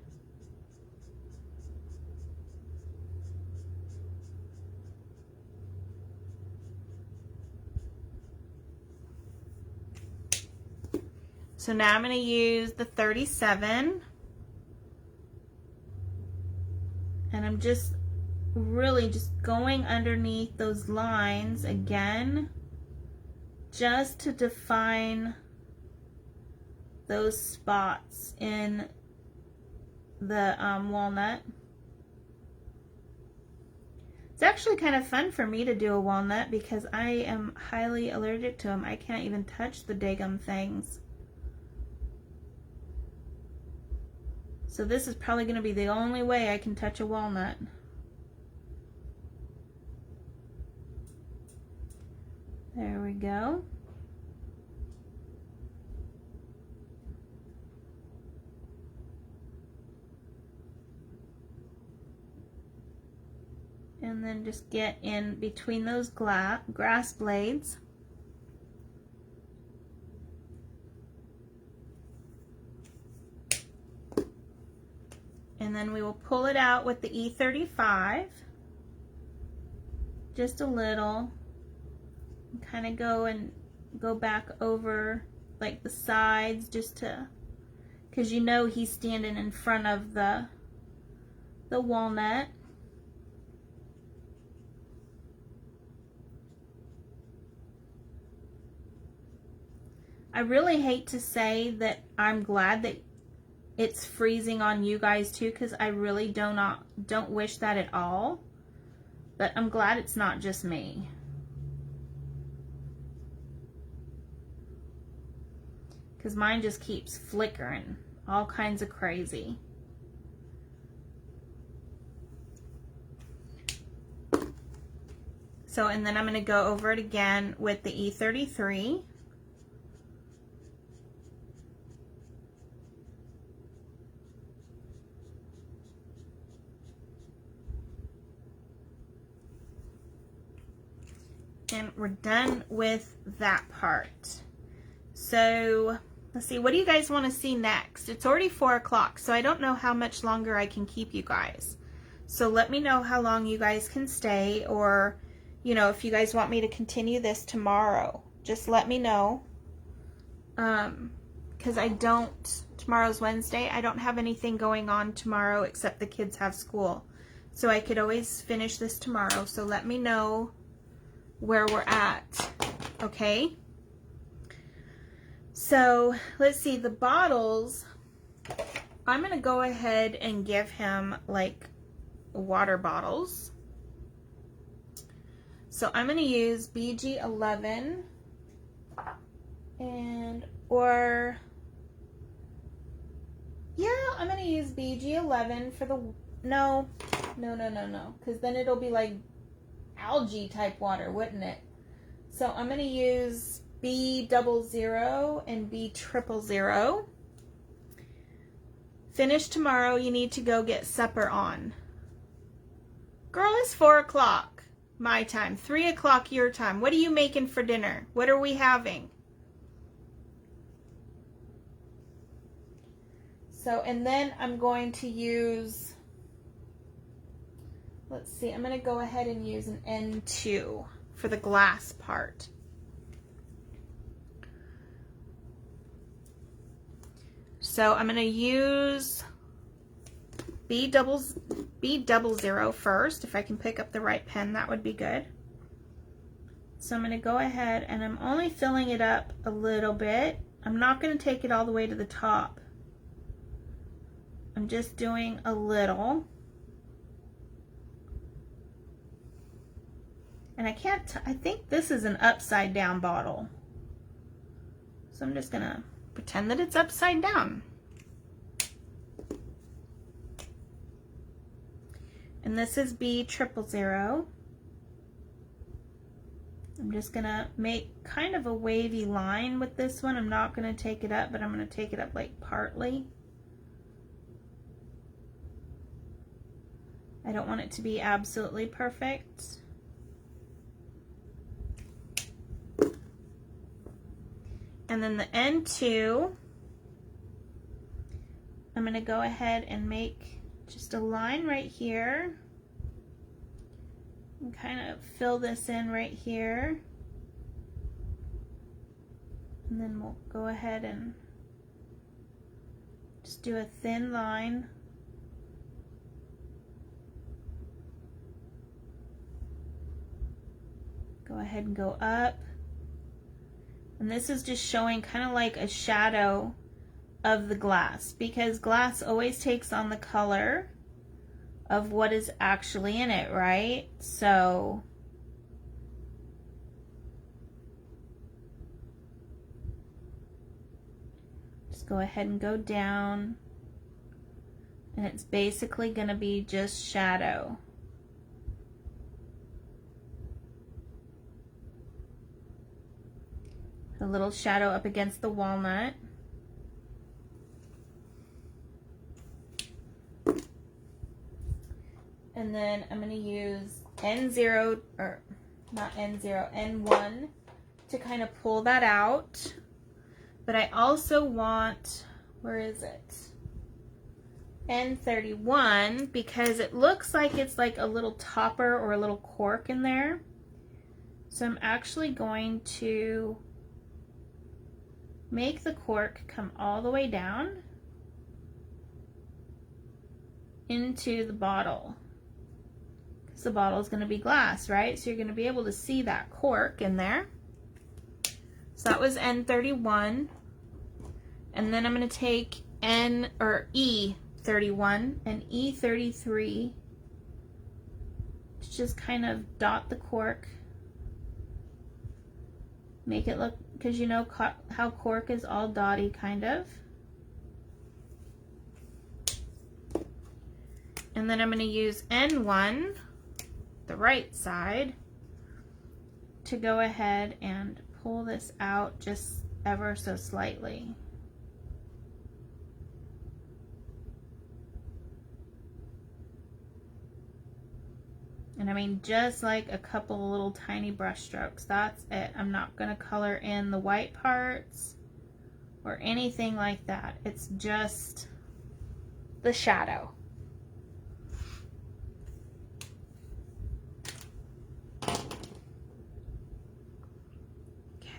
So now I'm going to use the 37. And I'm just really just going underneath those lines again, just to define those spots in the walnut. It's actually kind of fun for me to do a walnut because I am highly allergic to them. I can't even touch the daggum things. So this is probably going to be the only way I can touch a walnut. There we go. And then just get in between those grass blades. And then we will pull it out with the E35, just a little, and kind of go back over like the sides, just to, because you know he's standing in front of the walnut. I really hate to say that I'm glad that it's freezing on you guys too, because I really don't wish that at all. But I'm glad it's not just me. Because mine just keeps flickering, all kinds of crazy. So, and then I'm going to go over it again with the E33. And we're done with that part. So let's see, what do you guys want to see next? It's already 4 o'clock, so I don't know how much longer I can keep you guys. So let me know how long you guys can stay, or, you know, if you guys want me to continue this tomorrow, just let me know. Because tomorrow's Wednesday, I don't have anything going on tomorrow except the kids have school. So I could always finish this tomorrow, so let me know where we're at, okay? So let's see, the bottles, I'm gonna go ahead and give him like water bottles. So I'm gonna use BG11 I'm gonna use BG11 for the, no, because then it'll be like algae type water, wouldn't it? So I'm going to use B00 and B000. Finish tomorrow, you need to go get supper on. Girl, it's 4 o'clock my time, 3 o'clock your time. What are you making for dinner? What are we having? So, and then I'm going to use, let's see, I'm going to go ahead and use an N2 for the glass part. So I'm going to use B00 first. If I can pick up the right pen, that would be good. So I'm going to go ahead and I'm only filling it up a little bit. I'm not going to take it all the way to the top. I'm just doing a little. And I think this is an upside down bottle. So I'm just gonna pretend that it's upside down. And this is B000. I'm just gonna make kind of a wavy line with this one. I'm not gonna take it up, but I'm gonna take it up like partly. I don't want it to be absolutely perfect. And then the N2, I'm going to go ahead and make just a line right here and kind of fill this in right here. And then we'll go ahead and just do a thin line. Go ahead and go up. And this is just showing kind of like a shadow of the glass, because glass always takes on the color of what is actually in it, right? So just go ahead and go down. And it's basically going to be just shadow. A little shadow up against the walnut. And then I'm going to use N0, or not N0, N1 to kind of pull that out. But I also want, where is it? N31, because it looks like it's like a little topper or a little cork in there. So I'm actually going to make the cork come all the way down into the bottle. Because the bottle is going to be glass, right? So you're going to be able to see that cork in there. So that was N31. And then I'm going to take E31 and E33 to just kind of dot the cork. Make it look, because you know how cork is all dotty kind of. And then I'm going to use N1, the right side, to go ahead and pull this out just ever so slightly. And I mean, just like a couple little tiny brush strokes. That's it. I'm not going to color in the white parts or anything like that. It's just the shadow.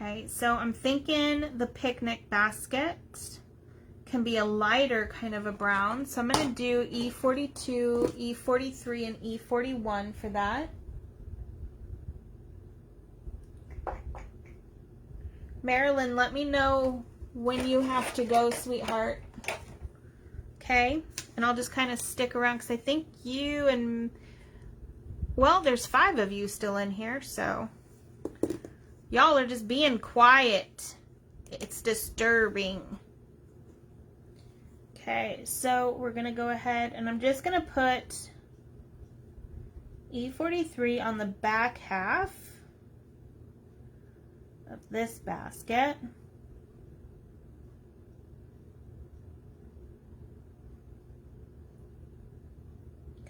Okay, so I'm thinking the picnic basket can be a lighter kind of a brown. So I'm going to do E42, E43, and E41 for that. Marilyn, let me know when you have to go, sweetheart. Okay, and I'll just kind of stick around because I think you and, well, there's 5 of you still in here, so y'all are just being quiet. It's disturbing. Okay, so we're going to go ahead and I'm just going to put E43 on the back half of this basket.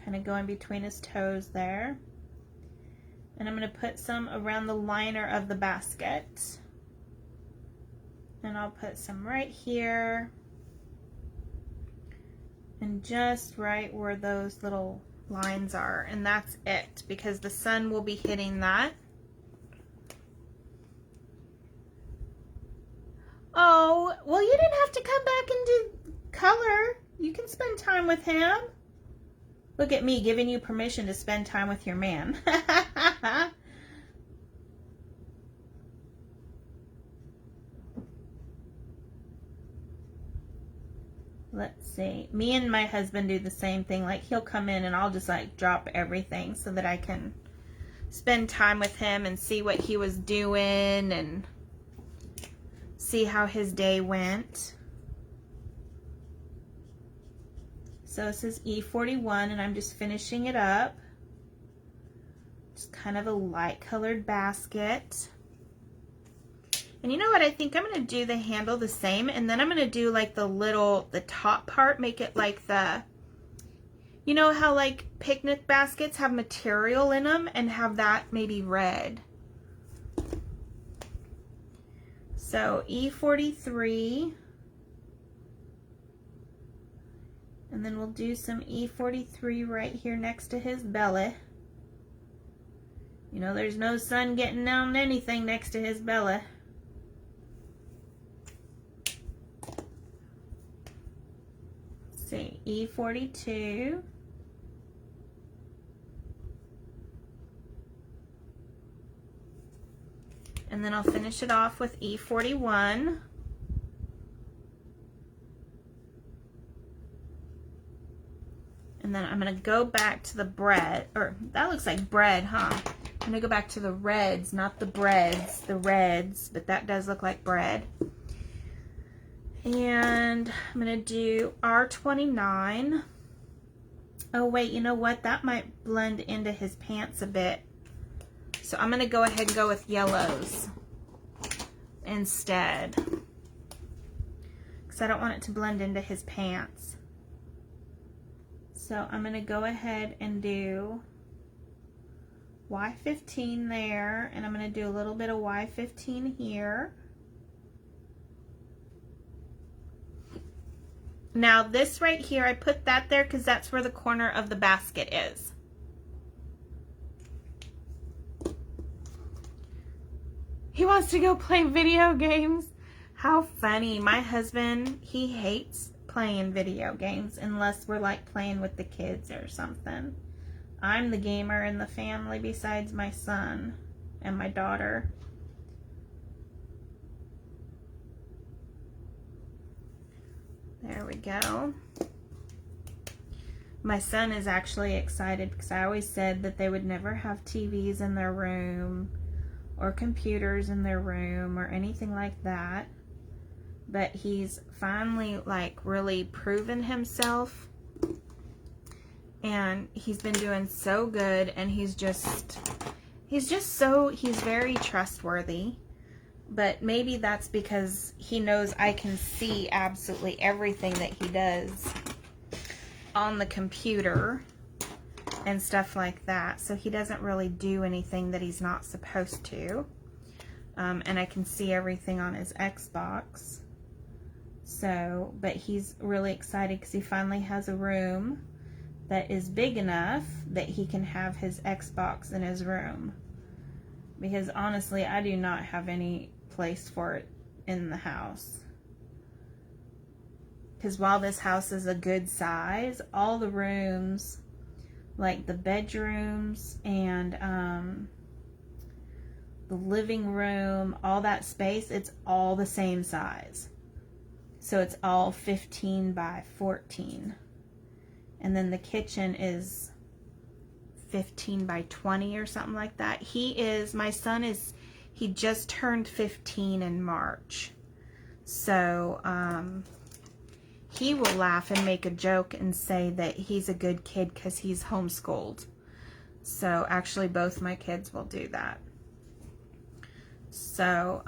Kind of going between his toes there. And I'm going to put some around the liner of the basket. And I'll put some right here. And just right where those little lines are. And that's it, because the sun will be hitting that. Oh, well, you didn't have to come back and do color. You can spend time with him. Look at me giving you permission to spend time with your man. Let's see. Me and my husband do the same thing. Like, he'll come in and I'll just like drop everything so that I can spend time with him and see what he was doing and see how his day went. So this is E41 and I'm just finishing it up. Just kind of a light colored basket. And you know what, I think I'm going to do the handle the same, and then I'm going to do like the top part, make it like the, you know how like picnic baskets have material in them, and have that maybe red. So E43, and then we'll do some E43 right here next to his belly. You know, there's no sun getting down anything next to his belly. See, E42, and then I'll finish it off with E41, and then I'm going to go back to the bread, or that looks like bread, huh? I'm going to go back to the reds, not the breads, the reds, but that does look like bread. And I'm going to do R29. Oh wait, you know what? That might blend into his pants a bit. So I'm going to go ahead and go with yellows instead, because I don't want it to blend into his pants. So I'm going to go ahead and do Y15 there, and I'm going to do a little bit of Y15 here. Now this right here, I put that there because that's where the corner of the basket is. He wants to go play video games. How funny. My husband, he hates playing video games unless we're like playing with the kids or something. I'm the gamer in the family besides my son and my daughter. There we go. My son is actually excited because I always said that they would never have TVs in their room or computers in their room or anything like that. But he's finally like really proven himself, and he's been doing so good, and he's very trustworthy. But maybe that's because he knows I can see absolutely everything that he does on the computer and stuff like that. So he doesn't really do anything that he's not supposed to. And I can see everything on his Xbox. So, but he's really excited because he finally has a room that is big enough that he can have his Xbox in his room. Because honestly, I do not have any place for it in the house. Because while this house is a good size, all the rooms, like the bedrooms and the living room, all that space, it's all the same size. So it's all 15 by 14. And then the kitchen is 15 by 20 or something like that. My son is, he just turned 15 in March. So, he will laugh and make a joke and say that he's a good kid because he's homeschooled. So actually both my kids will do that. So,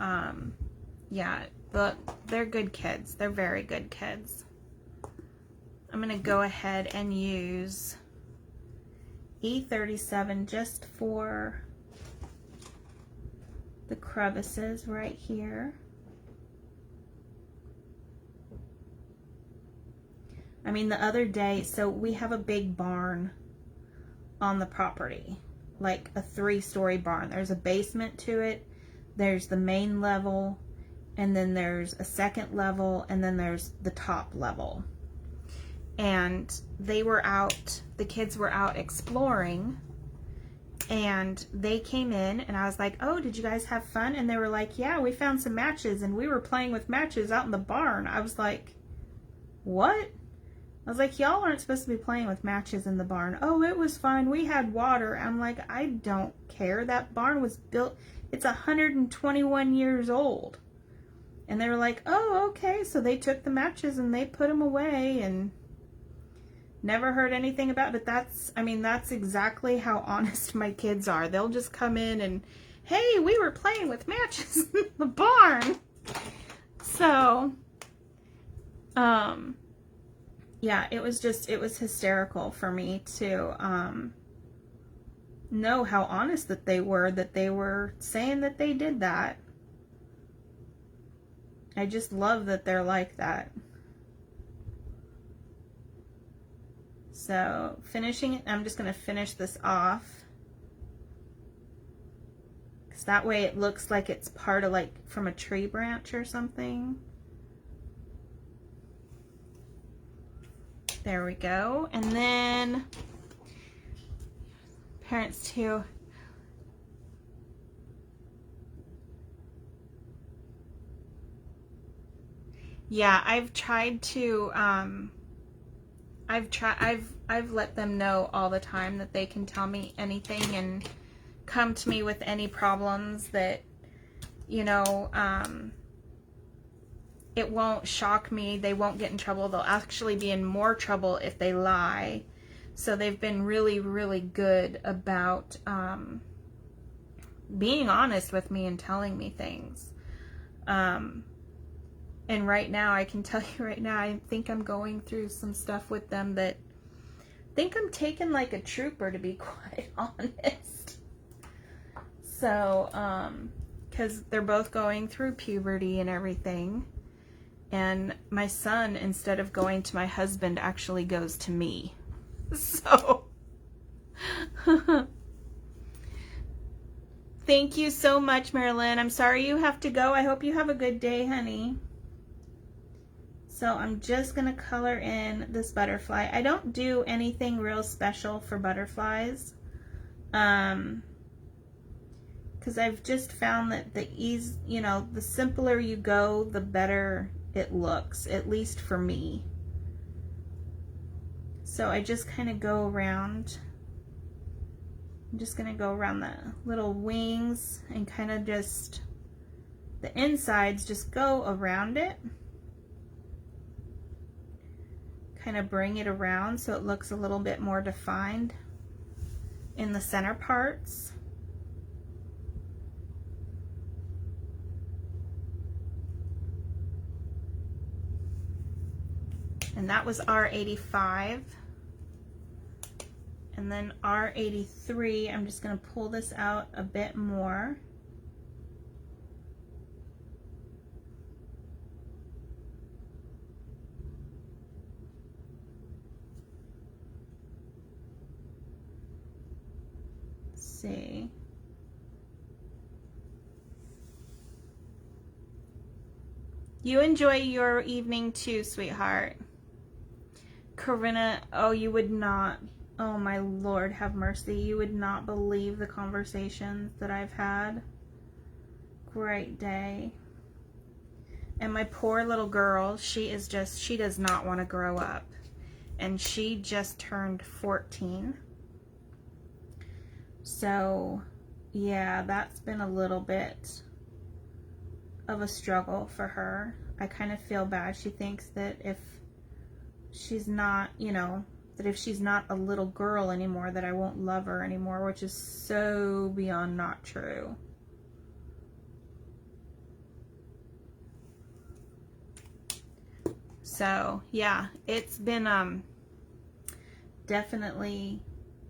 yeah, but they're good kids. They're very good kids. I'm going to go ahead and use E37 just for the crevices right here. I mean, the other day, so we have a big barn on the property, like a 3-story barn. There's a basement to it, there's the main level, and then there's a second level, and then there's the top level. And they were out, the kids were out exploring, and they came in, and I was like, oh, did you guys have fun? And they were like, yeah, we found some matches, and we were playing with matches out in the barn. I was like, what? I was like, y'all aren't supposed to be playing with matches in the barn. Oh, it was fine. We had water. I'm like, I don't care. That barn was built, it's 121 years old. And they were like, oh, okay. So they took the matches and they put them away and never heard anything about it. But that's, I mean, that's exactly how honest my kids are. They'll just come in and, hey, we were playing with matches in the barn. So, yeah, it was hysterical for me to know how honest that they were saying that they did that. I just love that they're like that. So finishing it, I'm just going to finish this off. Because that way it looks like it's part of, like, from a tree branch or something. There we go. And then parents too. Yeah, I've tried to I've let them know all the time that they can tell me anything and come to me with any problems that, you know, it won't shock me. They won't get in trouble. They'll actually be in more trouble if they lie. So they've been really, really good about being honest with me and telling me things. And right now, I can tell you right now, I think I'm going through some stuff with them that I think I'm taking like a trooper, to be quite honest. So, because they're both going through puberty and everything. And my son, instead of going to my husband, actually goes to me. So, thank you so much, Marilyn. I'm sorry you have to go. I hope you have a good day, honey. So I'm just going to color in this butterfly. I don't do anything real special for butterflies. Because I've just found that the simpler you go, the better it looks, at least for me. So I just kind of go around. I'm just going to go around the little wings and kind of just, the insides, just go around it. Kind of bring it around so it looks a little bit more defined in the center parts. And that was R85. And then R83, I'm just going to pull this out a bit more. See. You enjoy your evening too, sweetheart. Corinna, oh, you would not, oh my Lord, have mercy. You would not believe the conversations that I've had. Great day. And my poor little girl, she does not want to grow up. And she just turned 14. So, yeah, that's been a little bit of a struggle for her. I kind of feel bad. She thinks that if she's not, that if she's not a little girl anymore, that I won't love her anymore, which is so beyond not true. So, yeah, it's been definitely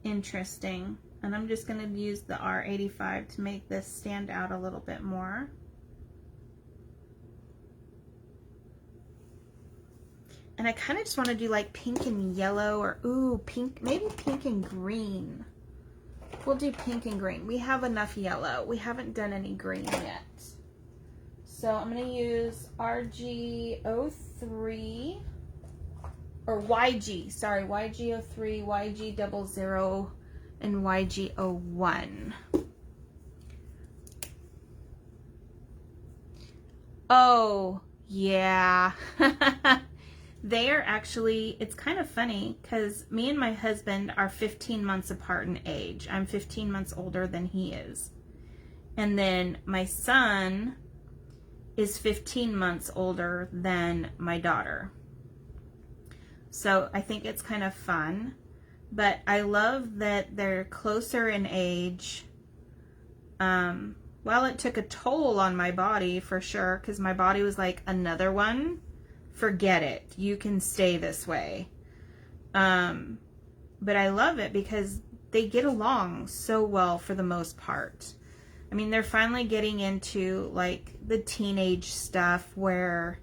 interesting. And I'm just going to use the R85 to make this stand out a little bit more. And I kind of just want to do like pink and yellow, or ooh, pink, maybe pink and green. We'll do pink and green. We have enough yellow. We haven't done any green yet. So I'm going to use RG03, or YG, sorry, YG03, YG00, and YG01. Oh, yeah. They are actually, it's kind of funny because me and my husband are 15 months apart in age. I'm 15 months older than he is. And then my son is 15 months older than my daughter. So I think it's kind of fun. But I love that they're closer in age. While it took a toll on my body for sure, because my body was like, another one? Forget it. You can stay this way. But I love it because they get along so well for the most part. I mean, they're finally getting into like the teenage stuff where,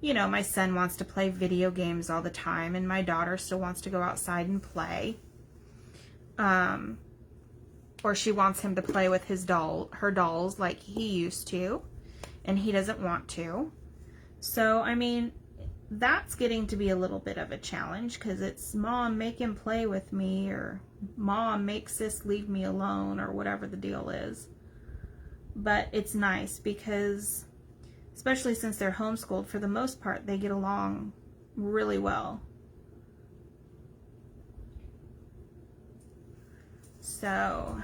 my son wants to play video games all the time and my daughter still wants to go outside and play. Or she wants him to play with her dolls like he used to, and he doesn't want to. So, I mean, that's getting to be a little bit of a challenge because it's, Mom, make him play with me, or Mom, make sis leave me alone, or whatever the deal is. But it's nice because, especially since they're homeschooled, for the most part, they get along really well. So,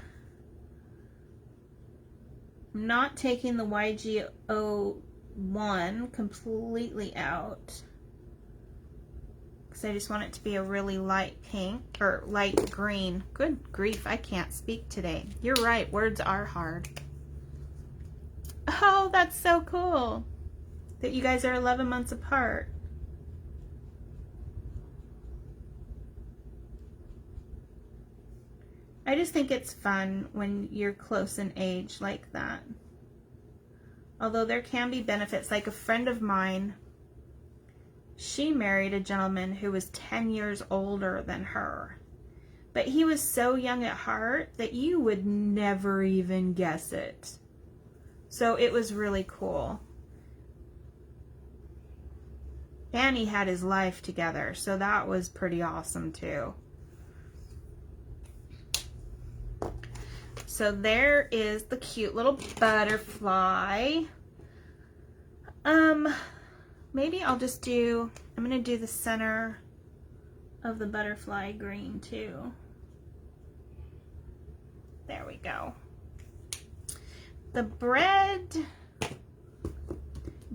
I'm not taking the YG01 completely out. because I just want it to be a really light pink, or light green. Good grief, I can't speak today. You're right, words are hard. Oh, that's so cool that you guys are 11 months apart. I just think it's fun when you're close in age like that. Although there can be benefits, like a friend of mine, she married a gentleman who was 10 years older than her. But he was so young at heart that you would never even guess it. So it was really cool. And he had his life together, so that was pretty awesome too. So there is the cute little butterfly. Maybe I'll just do, I'm going to do the center of the butterfly green too. There we go. The bread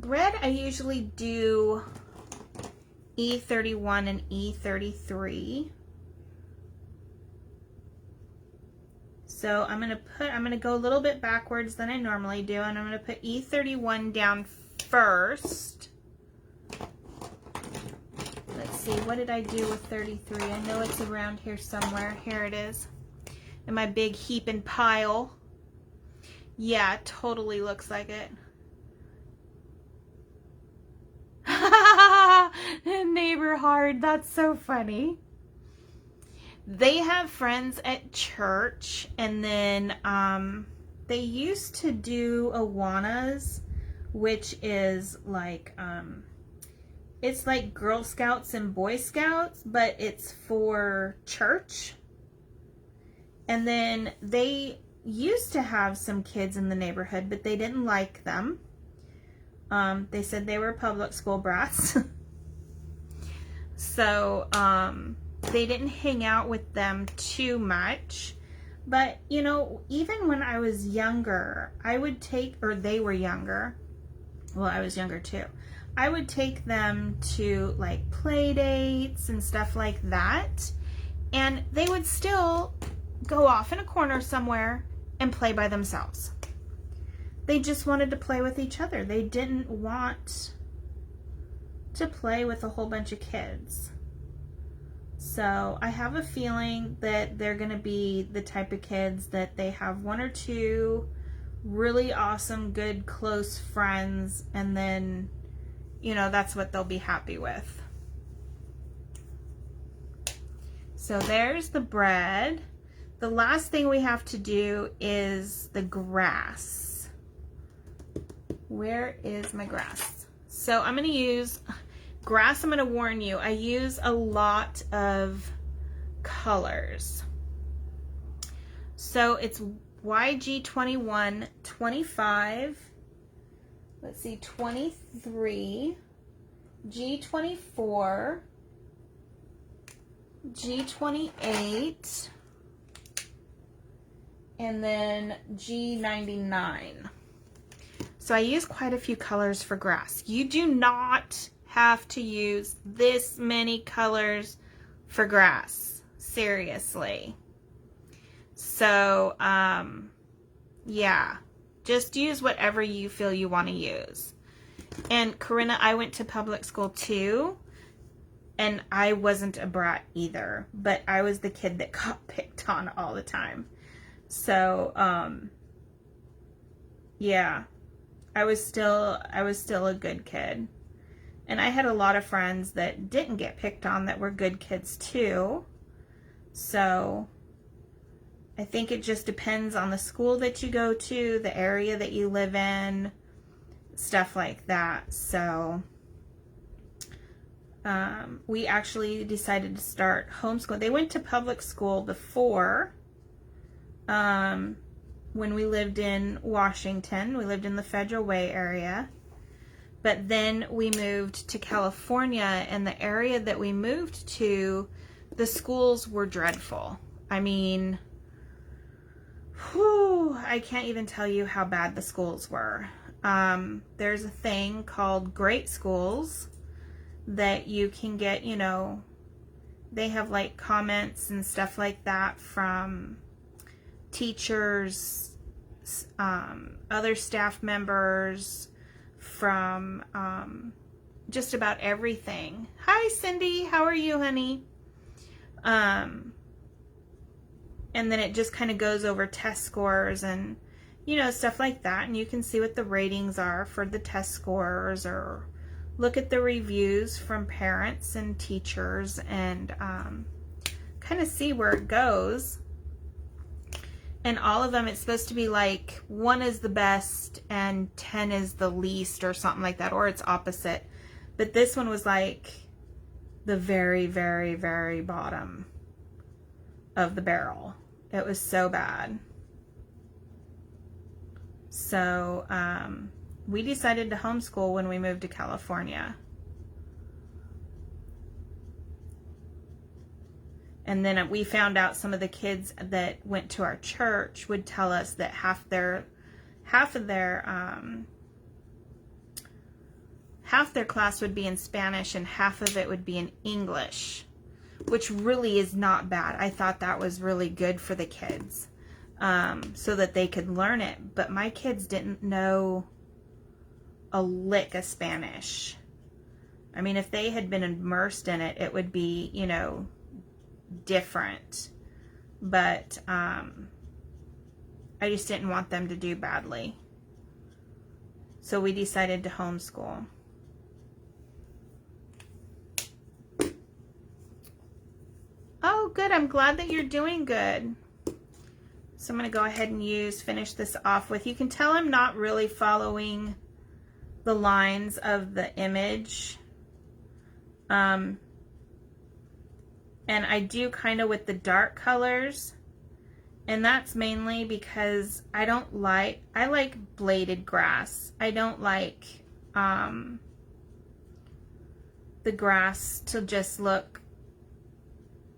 I usually do E31 and E33. So I'm going to go a little bit backwards than I normally do, and I'm going to put E31 down first. Let's see, what did I do with 33? I know it's around here somewhere. Here it is. In my big heap and pile. Yeah, it totally looks like it. Neighbor hard, that's so funny. They have friends at church, and then they used to do Awanas, which is like it's like Girl Scouts and Boy Scouts, but it's for church. And then they used to have some kids in the neighborhood, but they didn't like them. They said they were public school brats. So they didn't hang out with them too much. But, you know, even when I was younger, I would take, or they were younger, well, I was younger too, I would take them to like play dates and stuff like that, and they would still go off in a corner somewhere and play by themselves. They just wanted to play with each other. They didn't want to play with a whole bunch of kids. So I have a feeling that they're going to be the type of kids that they have one or two really awesome, good, close friends, and then, you know, that's what they'll be happy with. So there's the bread. The last thing we have to do is the grass. Where is my grass? So I'm going to use grass. I'm going to warn you, I use a lot of colors. So it's YG21, 25, let's see, 23, G24, G28, and then G99. So I use quite a few colors for grass. You do not have to use this many colors for grass. Seriously. So, yeah, just use whatever you feel you want to use. And Corinna, I went to public school too, and I wasn't a brat either, but I was the kid that got picked on all the time. So, yeah, I was still a good kid. And I had a lot of friends that didn't get picked on that were good kids too. So I think it just depends on the school that you go to, the area that you live in, stuff like that. So we actually decided to start homeschool. They went to public school before, when we lived in Washington. We lived in the Federal Way area. But then we moved to California, and the area that we moved to, the schools were dreadful. I mean, whew, I can't even tell you how bad the schools were. There's a thing called great schools that you can get, you know, they have like comments and stuff like that from teachers, other staff members, from just about everything. Hi Cindy, how are you, honey? And then it just kind of goes over test scores and, you know, stuff like that. And you can see what the ratings are for the test scores, or look at the reviews from parents and teachers, and kind of see where it goes. And all of them, it's supposed to be like 1 is the best and 10 is the least, or something like that, or it's opposite. But this one was like the very, very, very bottom of the barrel. It was so bad. So we decided to homeschool when we moved to California. And then we found out some of the kids that went to our church would tell us that half of their class would be in Spanish and half of it would be in English, which really is not bad. I thought that was really good for the kids, so that they could learn it. But my kids didn't know a lick of Spanish. I mean, if they had been immersed in it, it would be, you know, different. But I just didn't want them to do badly. So we decided to homeschool. Oh, good. I'm glad that you're doing good. So I'm going to go ahead and finish this off with, you can tell I'm not really following the lines of the image. And I do kind of with the dark colors. And that's mainly because I like bladed grass. I don't like the grass to just look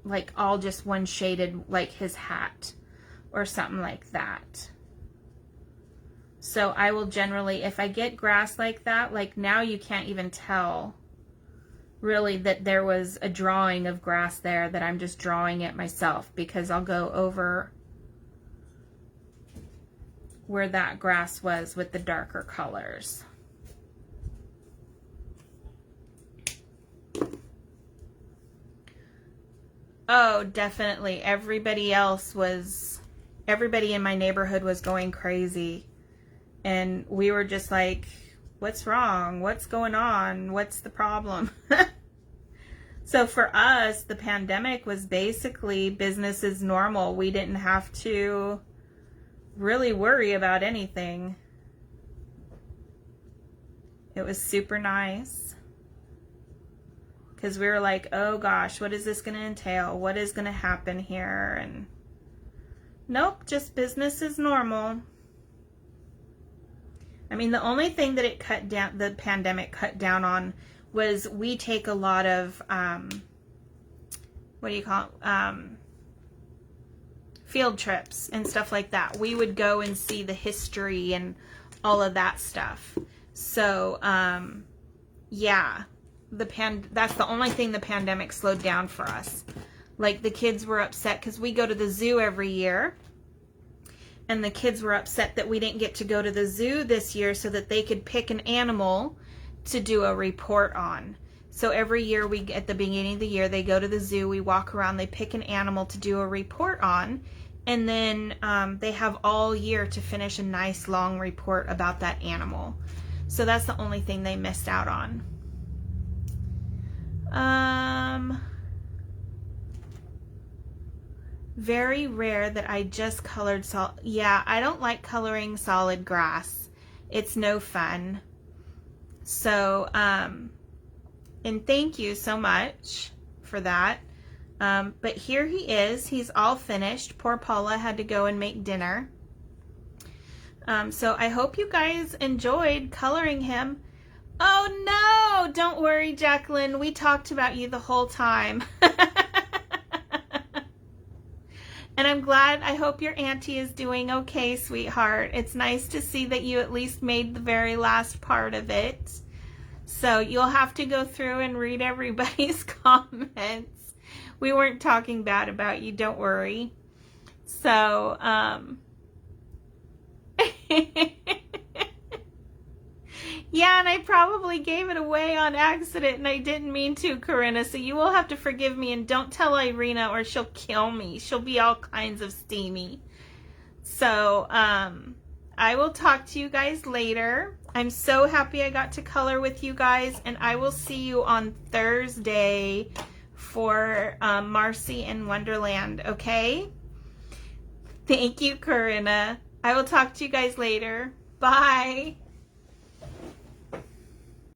like all just one shaded, like his hat or something like that. So I will generally, if I get grass like that, like now you can't even tell really that there was a drawing of grass there, that I'm just drawing it myself, because I'll go over where that grass was with the darker colors. Oh, definitely. Everybody in my neighborhood was going crazy. And we were just like, what's wrong? What's going on? What's the problem? So for us, the pandemic was basically business as normal. We didn't have to really worry about anything. It was super nice. Because we were like, oh gosh, what is this going to entail? What is going to happen here? And nope, just business as normal. I mean, the only thing that it cut down, the pandemic cut down on, was we take a lot of, what do you call it? Field trips and stuff like that. We would go and see the history and all of that stuff. So, yeah, that's the only thing the pandemic slowed down for us. Like, the kids were upset because we go to the zoo every year. And the kids were upset that we didn't get to go to the zoo this year so that they could pick an animal to do a report on. So every year, at the beginning of the year, they go to the zoo, we walk around, they pick an animal to do a report on, and then they have all year to finish a nice long report about that animal. So that's the only thing they missed out on. Very rare that I just colored yeah, I don't like coloring solid grass. It's no fun. So, and thank you so much for that. But here he is. He's all finished. Poor Paula had to go and make dinner. So I hope you guys enjoyed coloring him. Oh no, don't worry, Jacqueline. We talked about you the whole time. And I'm glad, I hope your auntie is doing okay, sweetheart. It's nice to see that you at least made the very last part of it. So you'll have to go through and read everybody's comments. We weren't talking bad about you, don't worry. So, yeah, and I probably gave it away on accident, and I didn't mean to, Corinna, so you will have to forgive me, and don't tell Irina or she'll kill me. She'll be all kinds of steamy. So, I will talk to you guys later. I'm so happy I got to color with you guys, and I will see you on Thursday for Marcy in Wonderland, okay? Thank you, Corinna. I will talk to you guys later. Bye.